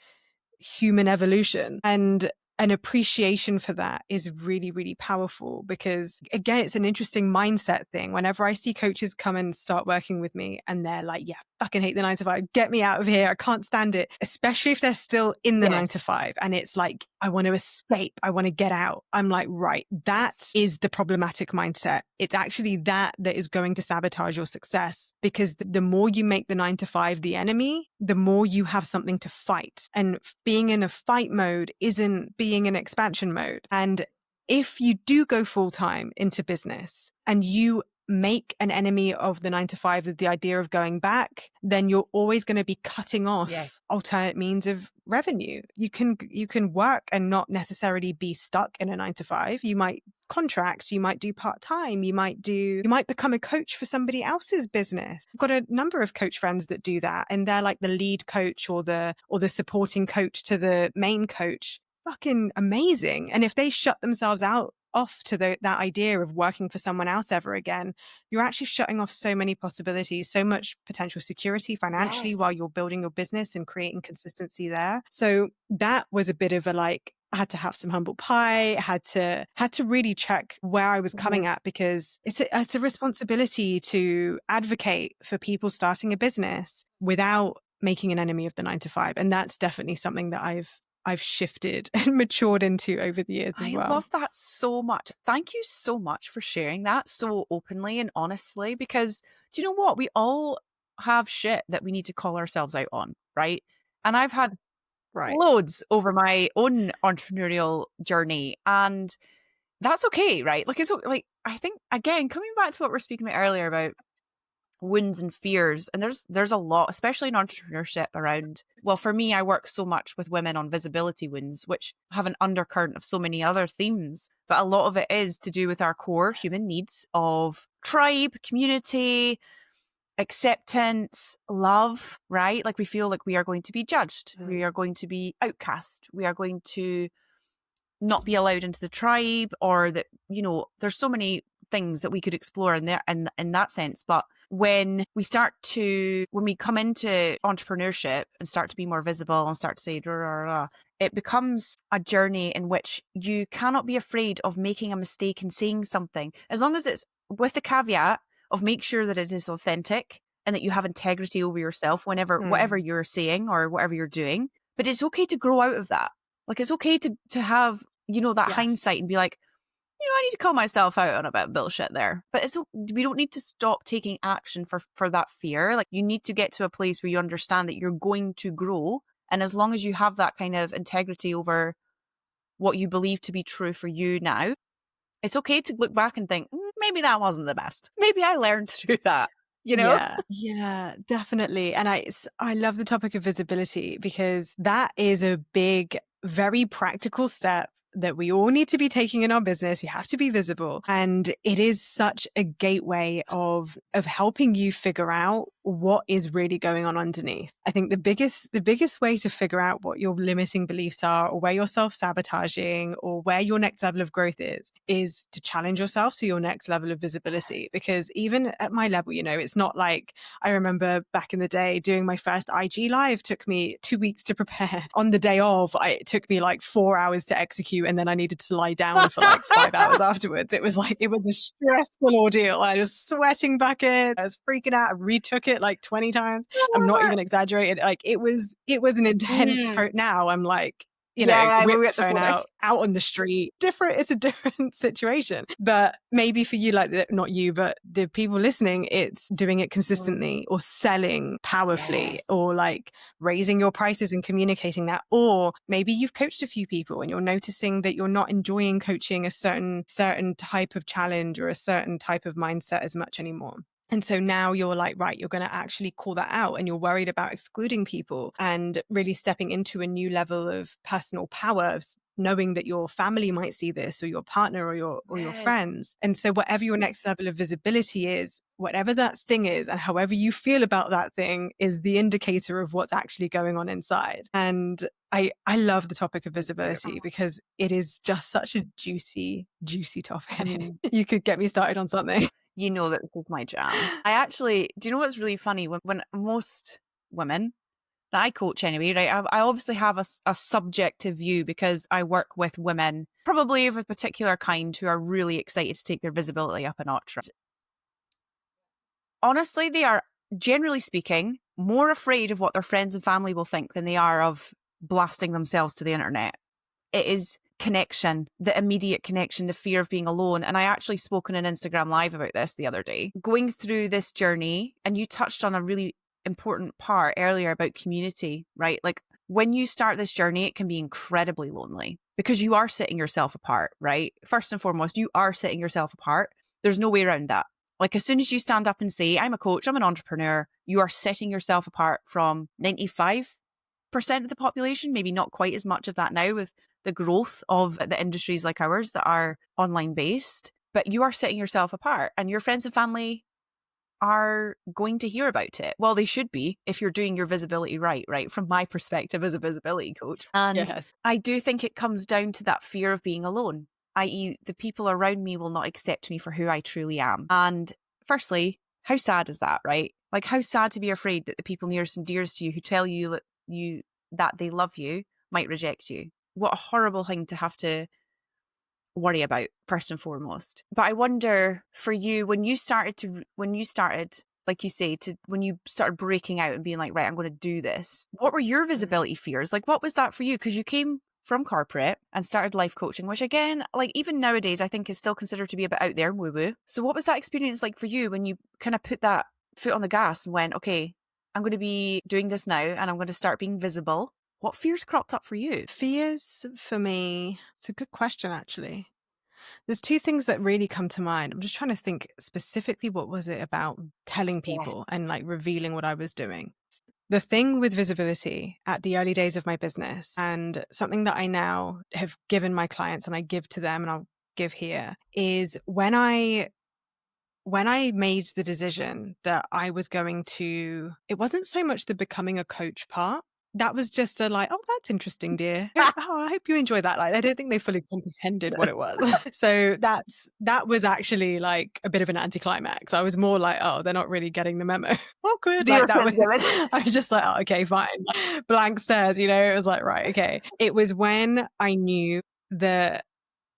[SPEAKER 2] human evolution. And an appreciation for that is really, really powerful, because again, it's an interesting mindset thing. Whenever I see coaches come and start working with me and they're like, yeah, fucking hate the 9 to 5, get me out of here, I can't stand it, especially if they're still in the 9 to 5 and it's like, I want to escape, I want to get out. I'm like, right, that is the problematic mindset. It's actually that is going to sabotage your success, because the more you make the 9 to 5 the enemy, the more you have something to fight. And being in a fight mode isn't being in expansion mode. And if you do go full time into business and you make an enemy of the 9 to 5 with the idea of going back, then you're always going to be cutting off alternate means of revenue. You can work and not necessarily be stuck in a 9 to 5. You might contract, you might do part-time, you might become a coach for somebody else's business. I've got a number of coach friends that do that, and they're like the lead coach or the supporting coach to the main coach. Fucking amazing. And if they shut themselves off to that idea of working for someone else ever again, you're actually shutting off so many possibilities, so much potential security financially while you're building your business and creating consistency there. So that was a bit of a like, I had to have some humble pie, had to really check where I was coming at, because it's a responsibility to advocate for people starting a business without making an enemy of the 9 to 5. And that's definitely something that I've shifted and matured into over the years as well.
[SPEAKER 1] I love that so much. Thank you so much for sharing that so openly and honestly, because do you know what? We all have shit that we need to call ourselves out on, right? And I've had loads over my own entrepreneurial journey, and that's okay, right? Like, it's like, I think, again, coming back to what we were speaking about earlier about wounds and fears, and there's a lot, especially in entrepreneurship, around, well, for me, I work so much with women on visibility wounds, which have an undercurrent of so many other themes, but a lot of it is to do with our core human needs of tribe, community, acceptance, love, right? Like, we feel like we are going to be judged, we are going to be outcast, we are going to not be allowed into the tribe, or that, you know, there's so many things that we could explore in there in that sense. But when we come into entrepreneurship and start to be more visible and start to say, it becomes a journey in which you cannot be afraid of making a mistake and saying something, as long as it's with the caveat of make sure that it is authentic and that you have integrity over yourself whatever you're saying or whatever you're doing. But it's okay to grow out of that. Like, it's okay to have, you know, that hindsight and be like, you know, I need to call myself out on a bit of bullshit there. But we don't need to stop taking action for that fear. Like, you need to get to a place where you understand that you're going to grow. And as long as you have that kind of integrity over what you believe to be true for you now, it's okay to look back and think, maybe that wasn't the best. Maybe I learned to do that. You know?
[SPEAKER 2] Yeah, definitely. And I love the topic of visibility, because that is a big, very practical step that we all need to be taking in our business. We have to be visible. And it is such a gateway of helping you figure out what is really going on underneath. I think the biggest way to figure out what your limiting beliefs are, or where you're self-sabotaging, or where your next level of growth is to challenge yourself to your next level of visibility. Because even at my level, you know, it's not like, I remember back in the day doing my first IG live took me 2 weeks to prepare. On the day of, it took me like 4 hours to execute, and then I needed to lie down for like 5 hours afterwards. It was a stressful ordeal. I was sweating buckets. I was freaking out. I retook it like 20 times. I'm not even exaggerating. Like, it was an intense now I'm like, you know, whip the phone out on the street. It's a different situation. But maybe for you, like, not you, but the people listening, it's doing it consistently, or selling powerfully, or like raising your prices and communicating that. Or maybe you've coached a few people and you're noticing that you're not enjoying coaching a certain type of challenge or a certain type of mindset as much anymore. And so now you're like, right, you're going to actually call that out, and you're worried about excluding people and really stepping into a new level of personal power of knowing that your family might see this, or your partner, or your
[SPEAKER 1] Yes.
[SPEAKER 2] friends. And so whatever your next level of visibility is, whatever that thing is, and however you feel about that thing is the indicator of what's actually going on inside. And I love the topic of visibility because it is just such a juicy topic.
[SPEAKER 1] I mean,
[SPEAKER 2] You could get me started on something.
[SPEAKER 1] you know that this is my jam. I actually, do you know what's really funny? When most women that I coach anyway, right, I obviously have a subjective view because I work with women, probably of a particular kind, who are really excited to take their visibility up a notch. Right? Honestly, they are, generally speaking, more afraid of what their friends and family will think than they are of blasting themselves to the internet. It is connection, the immediate connection, the fear of being alone. And I actually spoke on an Instagram Live about this the other day. Going through this journey, and you touched on a really important part earlier about community, right? Like when you start this journey, it can be incredibly lonely because you are setting yourself apart, right? First and foremost, you are setting yourself apart. There's no way around that. Like as soon as you stand up and say, I'm a coach, I'm an entrepreneur, you are setting yourself apart from 95% of the population, maybe not quite as much of that now with the growth of the industries like ours that are online based, but you are setting yourself apart and your friends and family are going to hear about it. Well, they should be if you're doing your visibility right, from my perspective as a visibility coach. And
[SPEAKER 2] Yes.
[SPEAKER 1] I do think it comes down to that fear of being alone, i.e. the people around me will not accept me for who I truly am. And firstly, how sad is that, right? Like how sad to be afraid that the people nearest and dearest to you who tell you that they love you might reject you. What a horrible thing to have to worry about, first and foremost. But I wonder for you, when you started, like you say, when you started breaking out and being like, right, I'm going to do this, what were your visibility fears? Like, what was that for you? Because you came from corporate and started life coaching, which again, like even nowadays, I think is still considered to be a bit out there, woo-woo. So what was that experience like for you when you kind of put that foot on the gas and went, okay, I'm going to be doing this now and I'm going to start being visible? What fears cropped up for you?
[SPEAKER 2] Fears for me, it's a good question, actually. There's two things that really come to mind. I'm just trying to think specifically what was it about telling people and like revealing what I was doing. The thing with visibility at the early days of my business, and something that I now have given my clients and I give to them and I'll give here, is when I made the decision that I was going to, it wasn't so much the becoming a coach part. That was just a like, oh, that's interesting, dear. Oh, I hope you enjoy that. Like, I don't think they fully comprehended what it was. So that was actually like a bit of an anticlimax. I was more like, oh, they're not really getting the memo. Oh, good. Like that was, I was just like, oh, okay, fine. Blank stares, you know, it was like, right, okay. It was when I knew that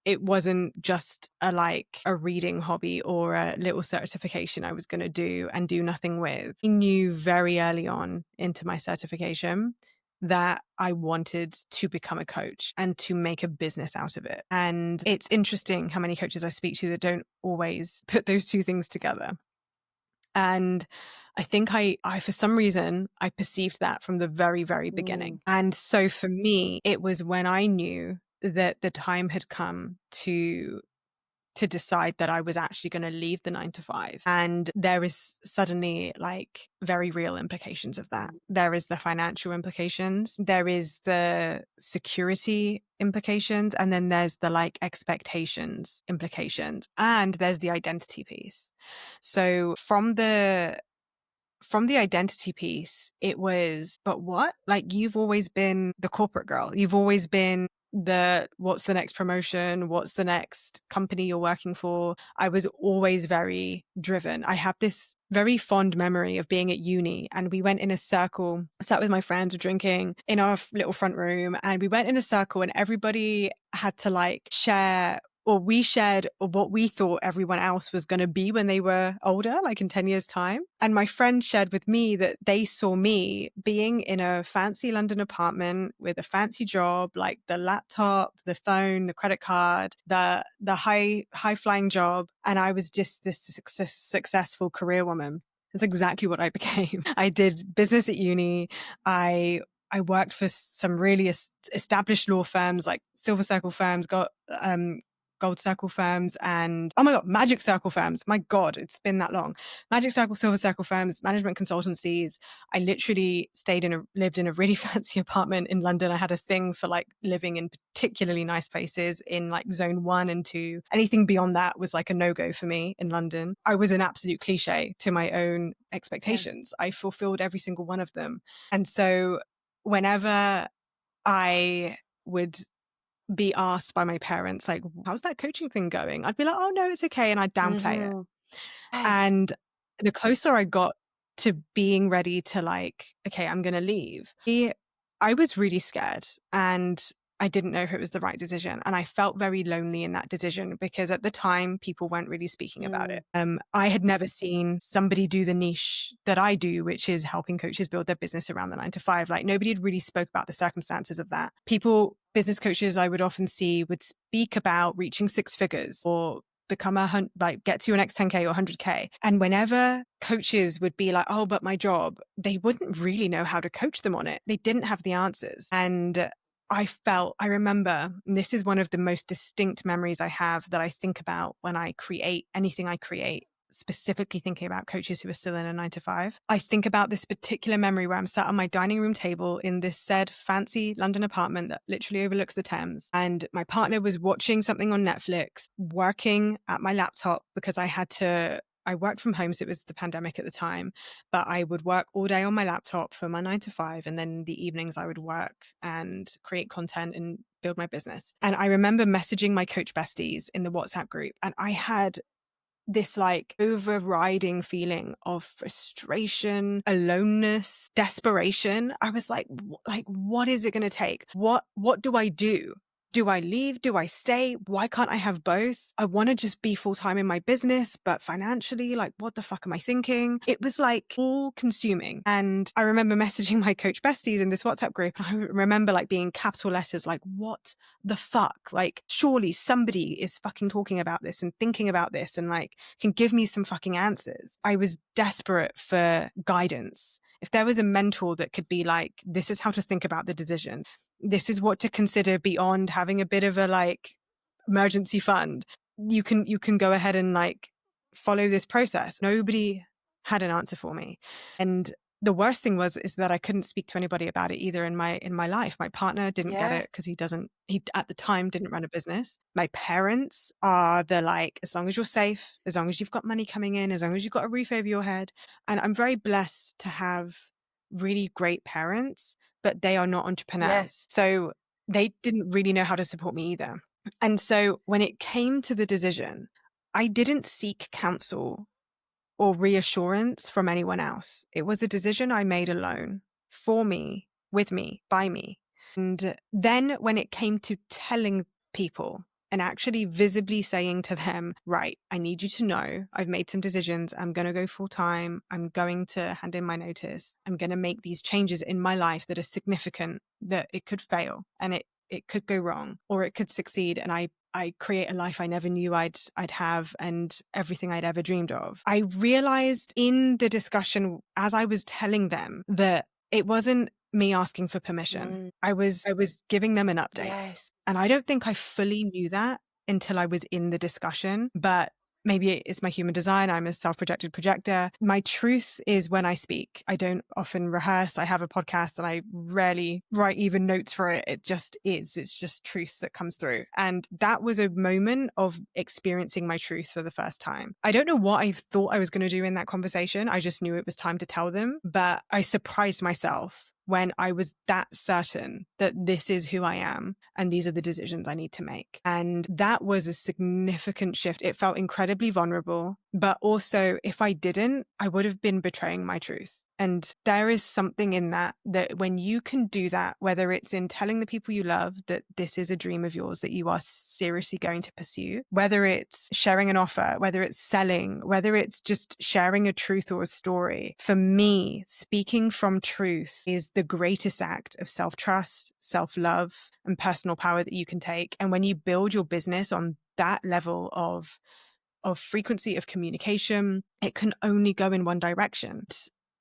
[SPEAKER 2] it wasn't just a reading hobby or a little certification I was going to do and do nothing with. I knew very early on into my certification that I wanted to become a coach and to make a business out of it. And it's interesting how many coaches I speak to that don't always put those two things together. And I think I for some reason, I perceived that from the very, very beginning. And so for me, it was when I knew that the time had come to decide that I was actually going to leave the 9 to 5. And there is suddenly like very real implications of that. There is the financial implications, there is the security implications, and then there's the like expectations implications, and there's the identity piece. So from the identity piece, it was, but what? Like, you've always been the corporate girl. You've always been what's the next promotion? What's the next company you're working for? I was always very driven. I have this very fond memory of being at uni, and we went in a circle, sat with my friends, drinking in our little front room, and we went in a circle and everybody had to like share, or we shared what we thought everyone else was going to be when they were older, like in 10 years' time. And my friend shared with me that they saw me being in a fancy London apartment with a fancy job, like the laptop, the phone, the credit card, the high flying job. And I was just this successful career woman. That's exactly what I became. I did business at uni. I worked for some really established law firms, like Silver Circle firms, got gold circle firms and, oh my God, magic circle firms. My God, it's been that long. Magic circle, silver circle firms, management consultancies. I literally lived in a really fancy apartment in London. I had a thing for like living in particularly nice places in like zone 1 and 2. Anything beyond that was like a no-go for me in London. I was an absolute cliche to my own expectations. I fulfilled every single one of them. And so whenever I would be asked by my parents, like, how's that coaching thing going? I'd be like, oh no, it's okay. And I'd downplay it.
[SPEAKER 1] Yes.
[SPEAKER 2] And the closer I got to being ready to like, okay, I'm going to leave, I was really scared and I didn't know if it was the right decision. And I felt very lonely in that decision because at the time people weren't really speaking about it. I had never seen somebody do the niche that I do, which is helping coaches build their business around the 9 to 5. Like nobody had really spoke about the circumstances of that. Business coaches I would often see would speak about reaching 6 figures or become get to your next 10K or 100K. And whenever coaches would be like, oh, but my job, they wouldn't really know how to coach them on it. They didn't have the answers. And I remember, and this is one of the most distinct memories I have that I think about when I create anything I create, specifically thinking about coaches who are still in a 9 to 5. I think about this particular memory where I'm sat on my dining room table in this said fancy London apartment that literally overlooks the Thames. And my partner was watching something on Netflix, working at my laptop because I worked from home, so it was the pandemic at the time, but I would work all day on my laptop for my 9 to 5. And then the evenings I would work and create content and build my business. And I remember messaging my coach besties in the WhatsApp group. And I had this like overriding feeling of frustration, aloneness, desperation. I was like, what is it going to take? What do I do? Do I leave? Do I stay? Why can't I have both? I want to just be full time in my business, but financially, like, what the fuck am I thinking? It was like all consuming. And I remember messaging my coach besties in this WhatsApp group. I remember like being capital letters, like, what the fuck? Like, surely somebody is fucking talking about this and thinking about this and like can give me some fucking answers. I was desperate for guidance. If there was a mentor that could be like, this is how to think about the decision. This is what to consider beyond having a bit of a like emergency fund. You can go ahead and like follow this process. Nobody had an answer for me. And the worst thing is that I couldn't speak to anybody about it either in my life. My partner didn't get it because he at the time didn't run a business. My parents are like, as long as you're safe, as long as you've got money coming in, as long as you've got a roof over your head. And I'm very blessed to have really great parents, but they are not entrepreneurs.
[SPEAKER 1] Yes.
[SPEAKER 2] So they didn't really know how to support me either. And so when it came to the decision, I didn't seek counsel or reassurance from anyone else. It was a decision I made alone, for me, with me, by me. And then when it came to telling people and actually visibly saying to them, right, I need you to know I've made some decisions. I'm going to go full time. I'm going to hand in my notice. I'm going to make these changes in my life that are significant, that it could fail and it could go wrong or it could succeed. And I create a life I never knew I'd have and everything I'd ever dreamed of. I realized in the discussion as I was telling them that it wasn't me asking for permission. I was giving them an update.
[SPEAKER 1] Yes.
[SPEAKER 2] And I don't think I fully knew that until I was in the discussion, but maybe it's my human design. I'm a self-projected projector. My truth is when I speak. I don't often rehearse. I have a podcast and I rarely write even notes for it. It just is. It's just truth that comes through. And that was a moment of experiencing my truth for the first time. I don't know what I thought I was going to do in that conversation. I just knew it was time to tell them, but I surprised myself when I was that certain that this is who I am and these are the decisions I need to make. And that was a significant shift. It felt incredibly vulnerable, but also if I didn't, I would have been betraying my truth. And there is something in that when you can do that, whether it's in telling the people you love that this is a dream of yours that you are seriously going to pursue, whether it's sharing an offer, whether it's selling, whether it's just sharing a truth or a story. For me, speaking from truth is the greatest act of self-trust, self-love, and personal power that you can take. And when you build your business on that level of frequency of communication, it can only go in one direction.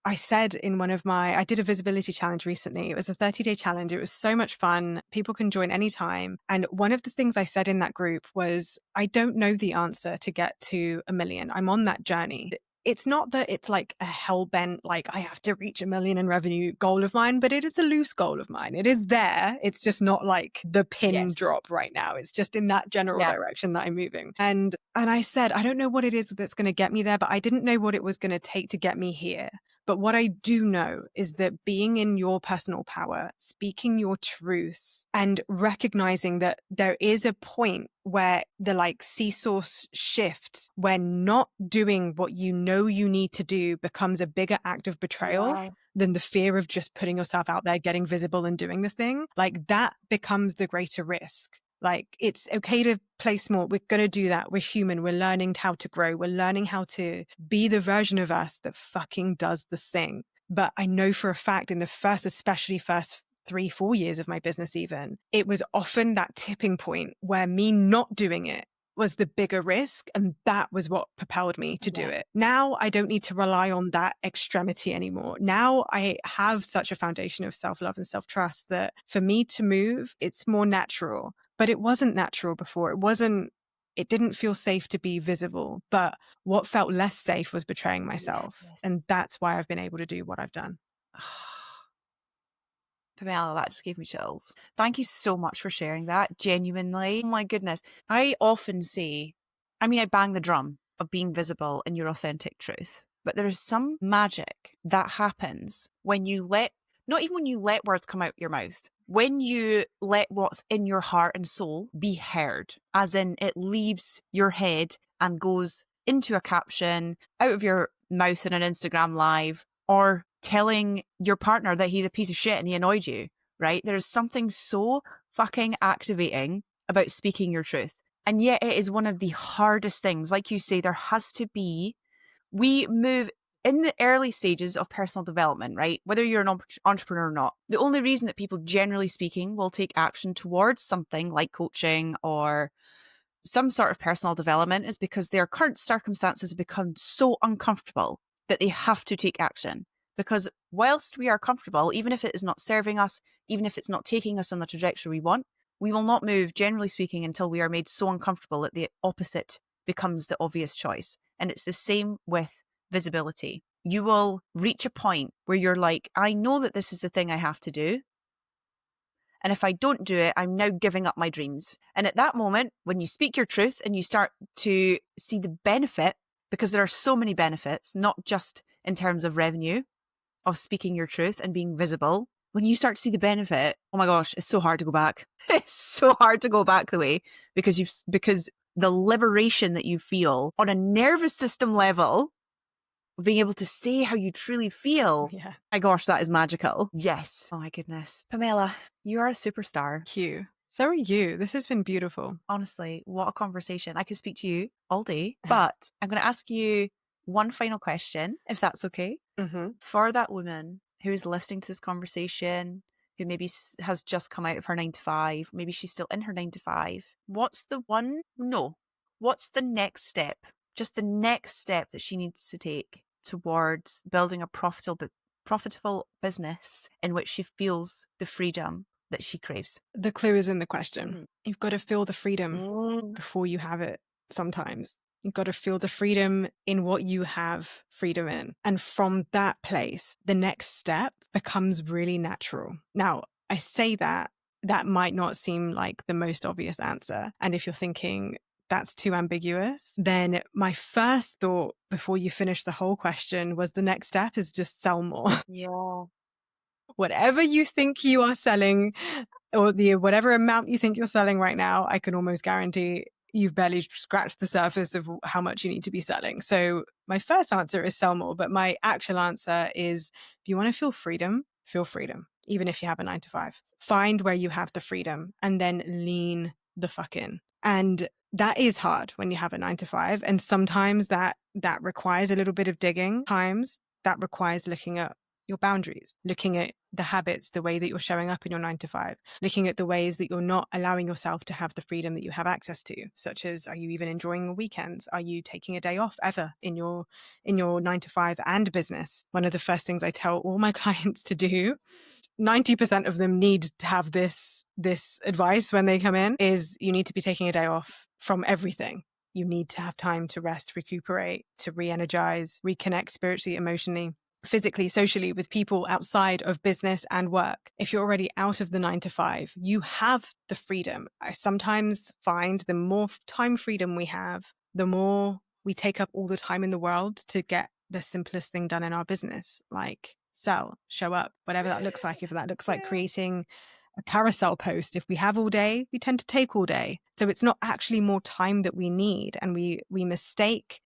[SPEAKER 2] I said in I did a visibility challenge recently. It was a 30-day challenge. It was so much fun. People can join anytime. And one of the things I said in that group was, I don't know the answer to get to 1 million. I'm on that journey. It's not that it's like a hell-bent, like I have to reach 1 million in revenue goal of mine, but it is a loose goal of mine. It is there. It's just not like the pin drop right now. It's just in that general direction that I'm moving. And I said, I don't know what it is that's going to get me there, but I didn't know what it was going to take to get me here. But what I do know is that being in your personal power, speaking your truth, and recognizing that there is a point where the like seesaw shifts, where not doing what you know you need to do becomes a bigger act of betrayal than the fear of just putting yourself out there, getting visible and doing the thing. Like that becomes the greater risk. Like, it's okay to play small. We're going to do that. We're human. We're learning how to grow. We're learning how to be the version of us that fucking does the thing. But I know for a fact in the especially first 3-4 years of my business, even, it was often that tipping point where me not doing it was the bigger risk. And that was what propelled me to do it. Now I don't need to rely on that extremity anymore. Now I have such a foundation of self-love and self-trust that for me to move, it's more natural. But it wasn't natural before. It didn't feel safe to be visible. But what felt less safe was betraying myself. And that's why I've been able to do what I've done.
[SPEAKER 1] Pamela, that just gave me chills. Thank you so much for sharing that. Genuinely. Oh my goodness. I often say, I bang the drum of being visible in your authentic truth, but there is some magic that happens when you not even when you let words come out your mouth, when you let what's in your heart and soul be heard, as in it leaves your head and goes into a caption, out of your mouth in an Instagram live, or telling your partner that he's a piece of shit and he annoyed you, right? There's something so fucking activating about speaking your truth. And yet it is one of the hardest things. Like you say, there has to be, we move in the early stages of personal development, right? Whether you're an entrepreneur or not, the only reason that people, generally speaking, will take action towards something like coaching or some sort of personal development is because their current circumstances have become so uncomfortable that they have to take action. Because whilst we are comfortable, even if it is not serving us, even if it's not taking us on the trajectory we want, we will not move, generally speaking, until we are made so uncomfortable that the opposite becomes the obvious choice. And it's the same with visibility. You will reach a point where you're like, I know that this is the thing I have to do. And if I don't do it, I'm now giving up my dreams. And at that moment, when you speak your truth and you start to see the benefit, because there are so many benefits, not just in terms of revenue, of speaking your truth and being visible, when you start to see the benefit, oh my gosh, it's so hard to go back. It's so hard to go back the way because the liberation that you feel on a nervous system level, being able to say how you truly feel.
[SPEAKER 2] Yeah.
[SPEAKER 1] My gosh, that is magical. Yes. Oh my goodness. Pamela, you are a superstar.
[SPEAKER 2] Thank you. So are you. This has been beautiful.
[SPEAKER 1] Honestly, what a conversation. I could speak to you all day, but I'm going to ask you one final question, if that's okay.
[SPEAKER 2] Mm-hmm.
[SPEAKER 1] For that woman who is listening to this conversation, who maybe has just come out of her 9-to-5, maybe she's still in her 9-to-5, what's the next step? Just the next step that she needs to take towards building a profitable business in which she feels the freedom that she craves.
[SPEAKER 2] The clue is in the question. Mm-hmm. You've got to feel the freedom before you have it sometimes. You've got to feel the freedom in what you have freedom in. And from that place, the next step becomes really natural. Now, I say that might not seem like the most obvious answer. And if you're thinking that's too ambiguous, then my first thought before you finish the whole question was the next step is just sell more.
[SPEAKER 1] Yeah.
[SPEAKER 2] Whatever you think you are selling, or whatever amount you think you're selling right now, I can almost guarantee you've barely scratched the surface of how much you need to be selling. So my first answer is sell more, but my actual answer is if you want to feel freedom, even if you have a 9-to-5. Find where you have the freedom and then lean the fuck in. And that is hard when you have a 9-to-5. And sometimes that requires a little bit of digging. Times that requires looking at your boundaries, looking at the habits, the way that you're showing up in your 9 to 5, looking at the ways that you're not allowing yourself to have the freedom that you have access to, such as, are you even enjoying your weekends? Are you taking a day off ever in your 9 to 5 and business? One of the first things I tell all my clients to do, 90% of them need to have this advice when they come in, is you need to be taking a day off from everything. You need to have time to rest, recuperate, to re-energize, reconnect spiritually, emotionally, physically, socially with people outside of business and work. If you're already out of the 9 to 5, you have the freedom. I sometimes find the more time freedom we have, the more we take up all the time in the world to get the simplest thing done in our business, like sell, show up, whatever that looks like. If that looks like creating a carousel post, if we have all day, we tend to take all day. So it's not actually more time that we need. And we mistake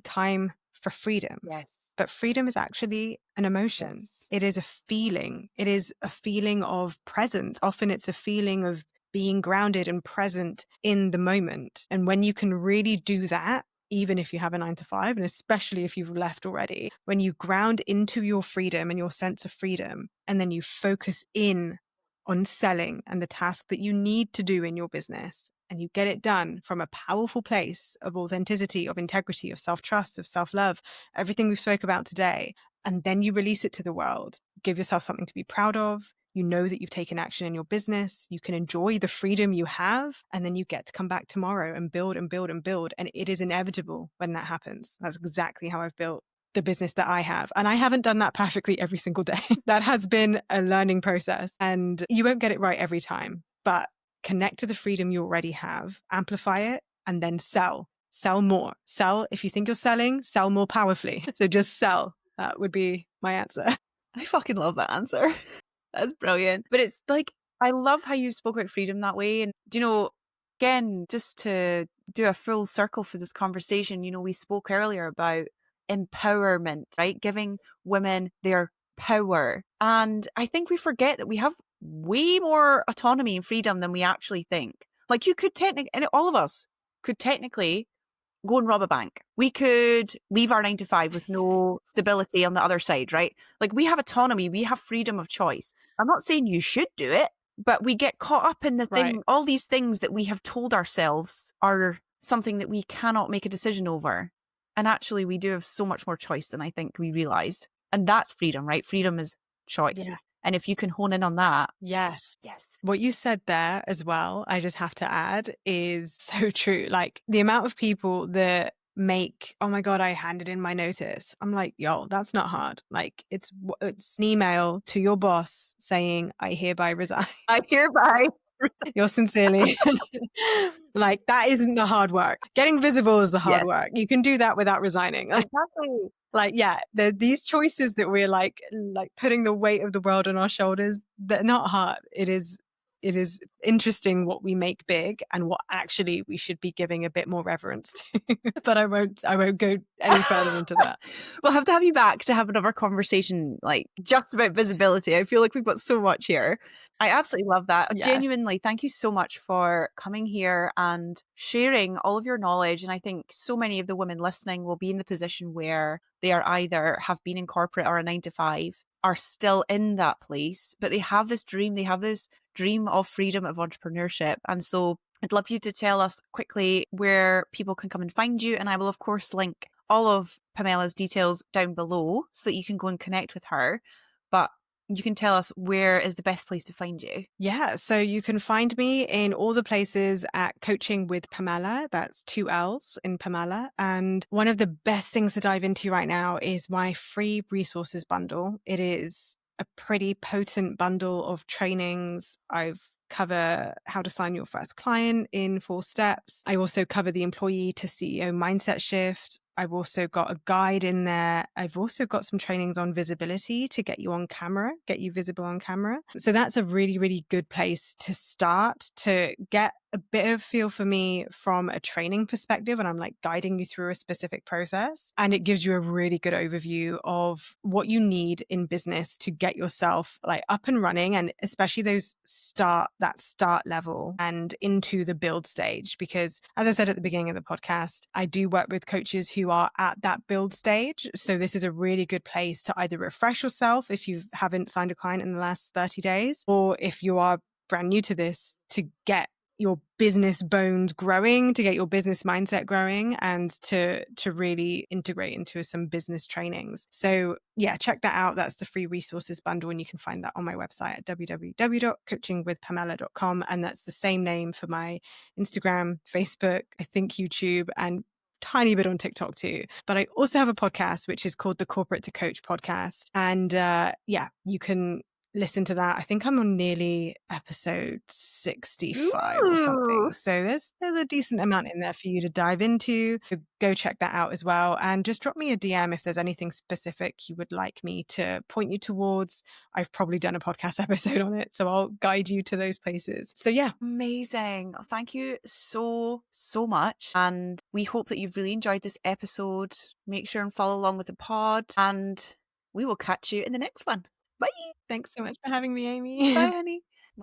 [SPEAKER 2] time for freedom.
[SPEAKER 1] Yes.
[SPEAKER 2] But freedom is actually an emotion.
[SPEAKER 1] Yes.
[SPEAKER 2] It is a feeling. It is a feeling of presence. Often it's a feeling of being grounded and present in the moment. And when you can really do that, even if you have a 9 to 5, and especially if you've left already, when you ground into your freedom and your sense of freedom, and then you focus in on selling and the task that you need to do in your business, and you get it done from a powerful place of authenticity, of integrity, of self-trust, of self-love, everything we've spoke about today, and then you release it to the world, give yourself something to be proud of. You know that you've taken action in your business. You can enjoy the freedom you have, and then you get to come back tomorrow and build and build and build. And it is inevitable when that happens. That's exactly how I've built the business that I have. And I haven't done that perfectly every single day. That has been a learning process, and you won't get it right every time, but connect to the freedom you already have, amplify it, and then sell more. Sell. If you think you're selling, sell more powerfully. So just sell. That would be my answer.
[SPEAKER 1] I fucking love that answer. That's brilliant. But it's like, I love how you spoke about freedom that way. And, again, just to do a full circle for this conversation, we spoke earlier about empowerment, right? Giving women their power. And I think we forget that we have way more autonomy and freedom than we actually think. Like, you could and all of us could technically go and rob a bank. We could leave our 9 to 5 with no stability on the other side, right? Like, we have autonomy, we have freedom of choice. I'm not saying you should do it, but we get caught up in the thing,
[SPEAKER 2] Right.
[SPEAKER 1] all these things that we have told ourselves are something that we cannot make a decision over. And actually, we do have so much more choice than I think we realized. And that's freedom, right? Freedom is choice.
[SPEAKER 2] Yeah.
[SPEAKER 1] And if you can hone in on that.
[SPEAKER 2] Yes.
[SPEAKER 1] Yes.
[SPEAKER 2] What you said there as well, I just have to add, is so true. Like, the amount of people that make, oh my God, I handed in my notice. I'm like, yo, that's not hard. Like, it's an email to your boss saying, I hereby resign.
[SPEAKER 1] I hereby.
[SPEAKER 2] Yours sincerely. Like, that isn't the hard work. Getting visible is the hard
[SPEAKER 1] Yes.
[SPEAKER 2] work. You can do that without resigning.
[SPEAKER 1] Exactly.
[SPEAKER 2] Like, yeah, there's these choices that we're like putting the weight of the world on our shoulders. They're not hard. It is interesting what we make big and what actually we should be giving a bit more reverence to. But I won't go any further into that.
[SPEAKER 1] We'll have to have you back to have another conversation, like, just about visibility. I feel like we've got so much here. I absolutely love that.
[SPEAKER 2] Yes.
[SPEAKER 1] Genuinely, thank you so much for coming here and sharing all of your knowledge. And I think so many of the women listening will be in the position where they are either have been in corporate or a 9 to 5, are still in that place, but they have this dream. They have this dream of freedom, of entrepreneurship. And so I'd love you to tell us quickly where people can come and find you. And I will, of course, link all of Pamella's details down below so that you can go and connect with her. But you can tell us where is the best place to find you.
[SPEAKER 2] Yeah, so you can find me in all the places at Coaching with Pamella. That's 2 L's in Pamella. And one of the best things to dive into right now is my free resources bundle. It is a pretty potent bundle of trainings. I've cover how to sign your first client in 4 steps. I also cover the employee to CEO mindset shift. I've also got a guide in there. I've also got some trainings on visibility to get you on camera, get you visible on camera. So that's a really, really good place to start to get a bit of feel for me from a training perspective. And I'm like guiding you through a specific process. And it gives you a really good overview of what you need in business to get yourself like up and running. And especially that start level and into the build stage. Because as I said at the beginning of the podcast, I do work with coaches who who are at that build stage. So this is a really good place to either refresh yourself if you haven't signed a client in the last 30 days, or if you are brand new to this, to get your business bones growing, to get your business mindset growing, and to really integrate into some business trainings. So yeah, check that out. That's the free resources bundle, and you can find that on my website at www.coachingwithpamela.com. And that's the same name for my Instagram, Facebook, I think YouTube, and tiny bit on TikTok too. But I also have a podcast which is called the Corporate to Coach podcast, and yeah, you can listen to that. I think I'm on nearly episode 65 or something. So there's a decent amount in there for you to dive into. So go check that out as well. And just drop me a DM if there's anything specific you would like me to point you towards. I've probably done a podcast episode on it, so I'll guide you to those places. So yeah.
[SPEAKER 1] Amazing. Thank you so much. And we hope that you've really enjoyed this episode. Make sure and follow along with the pod, and we will catch you in the next one. Bye.
[SPEAKER 2] Thanks so much for having me, Amy.
[SPEAKER 1] Bye, honey.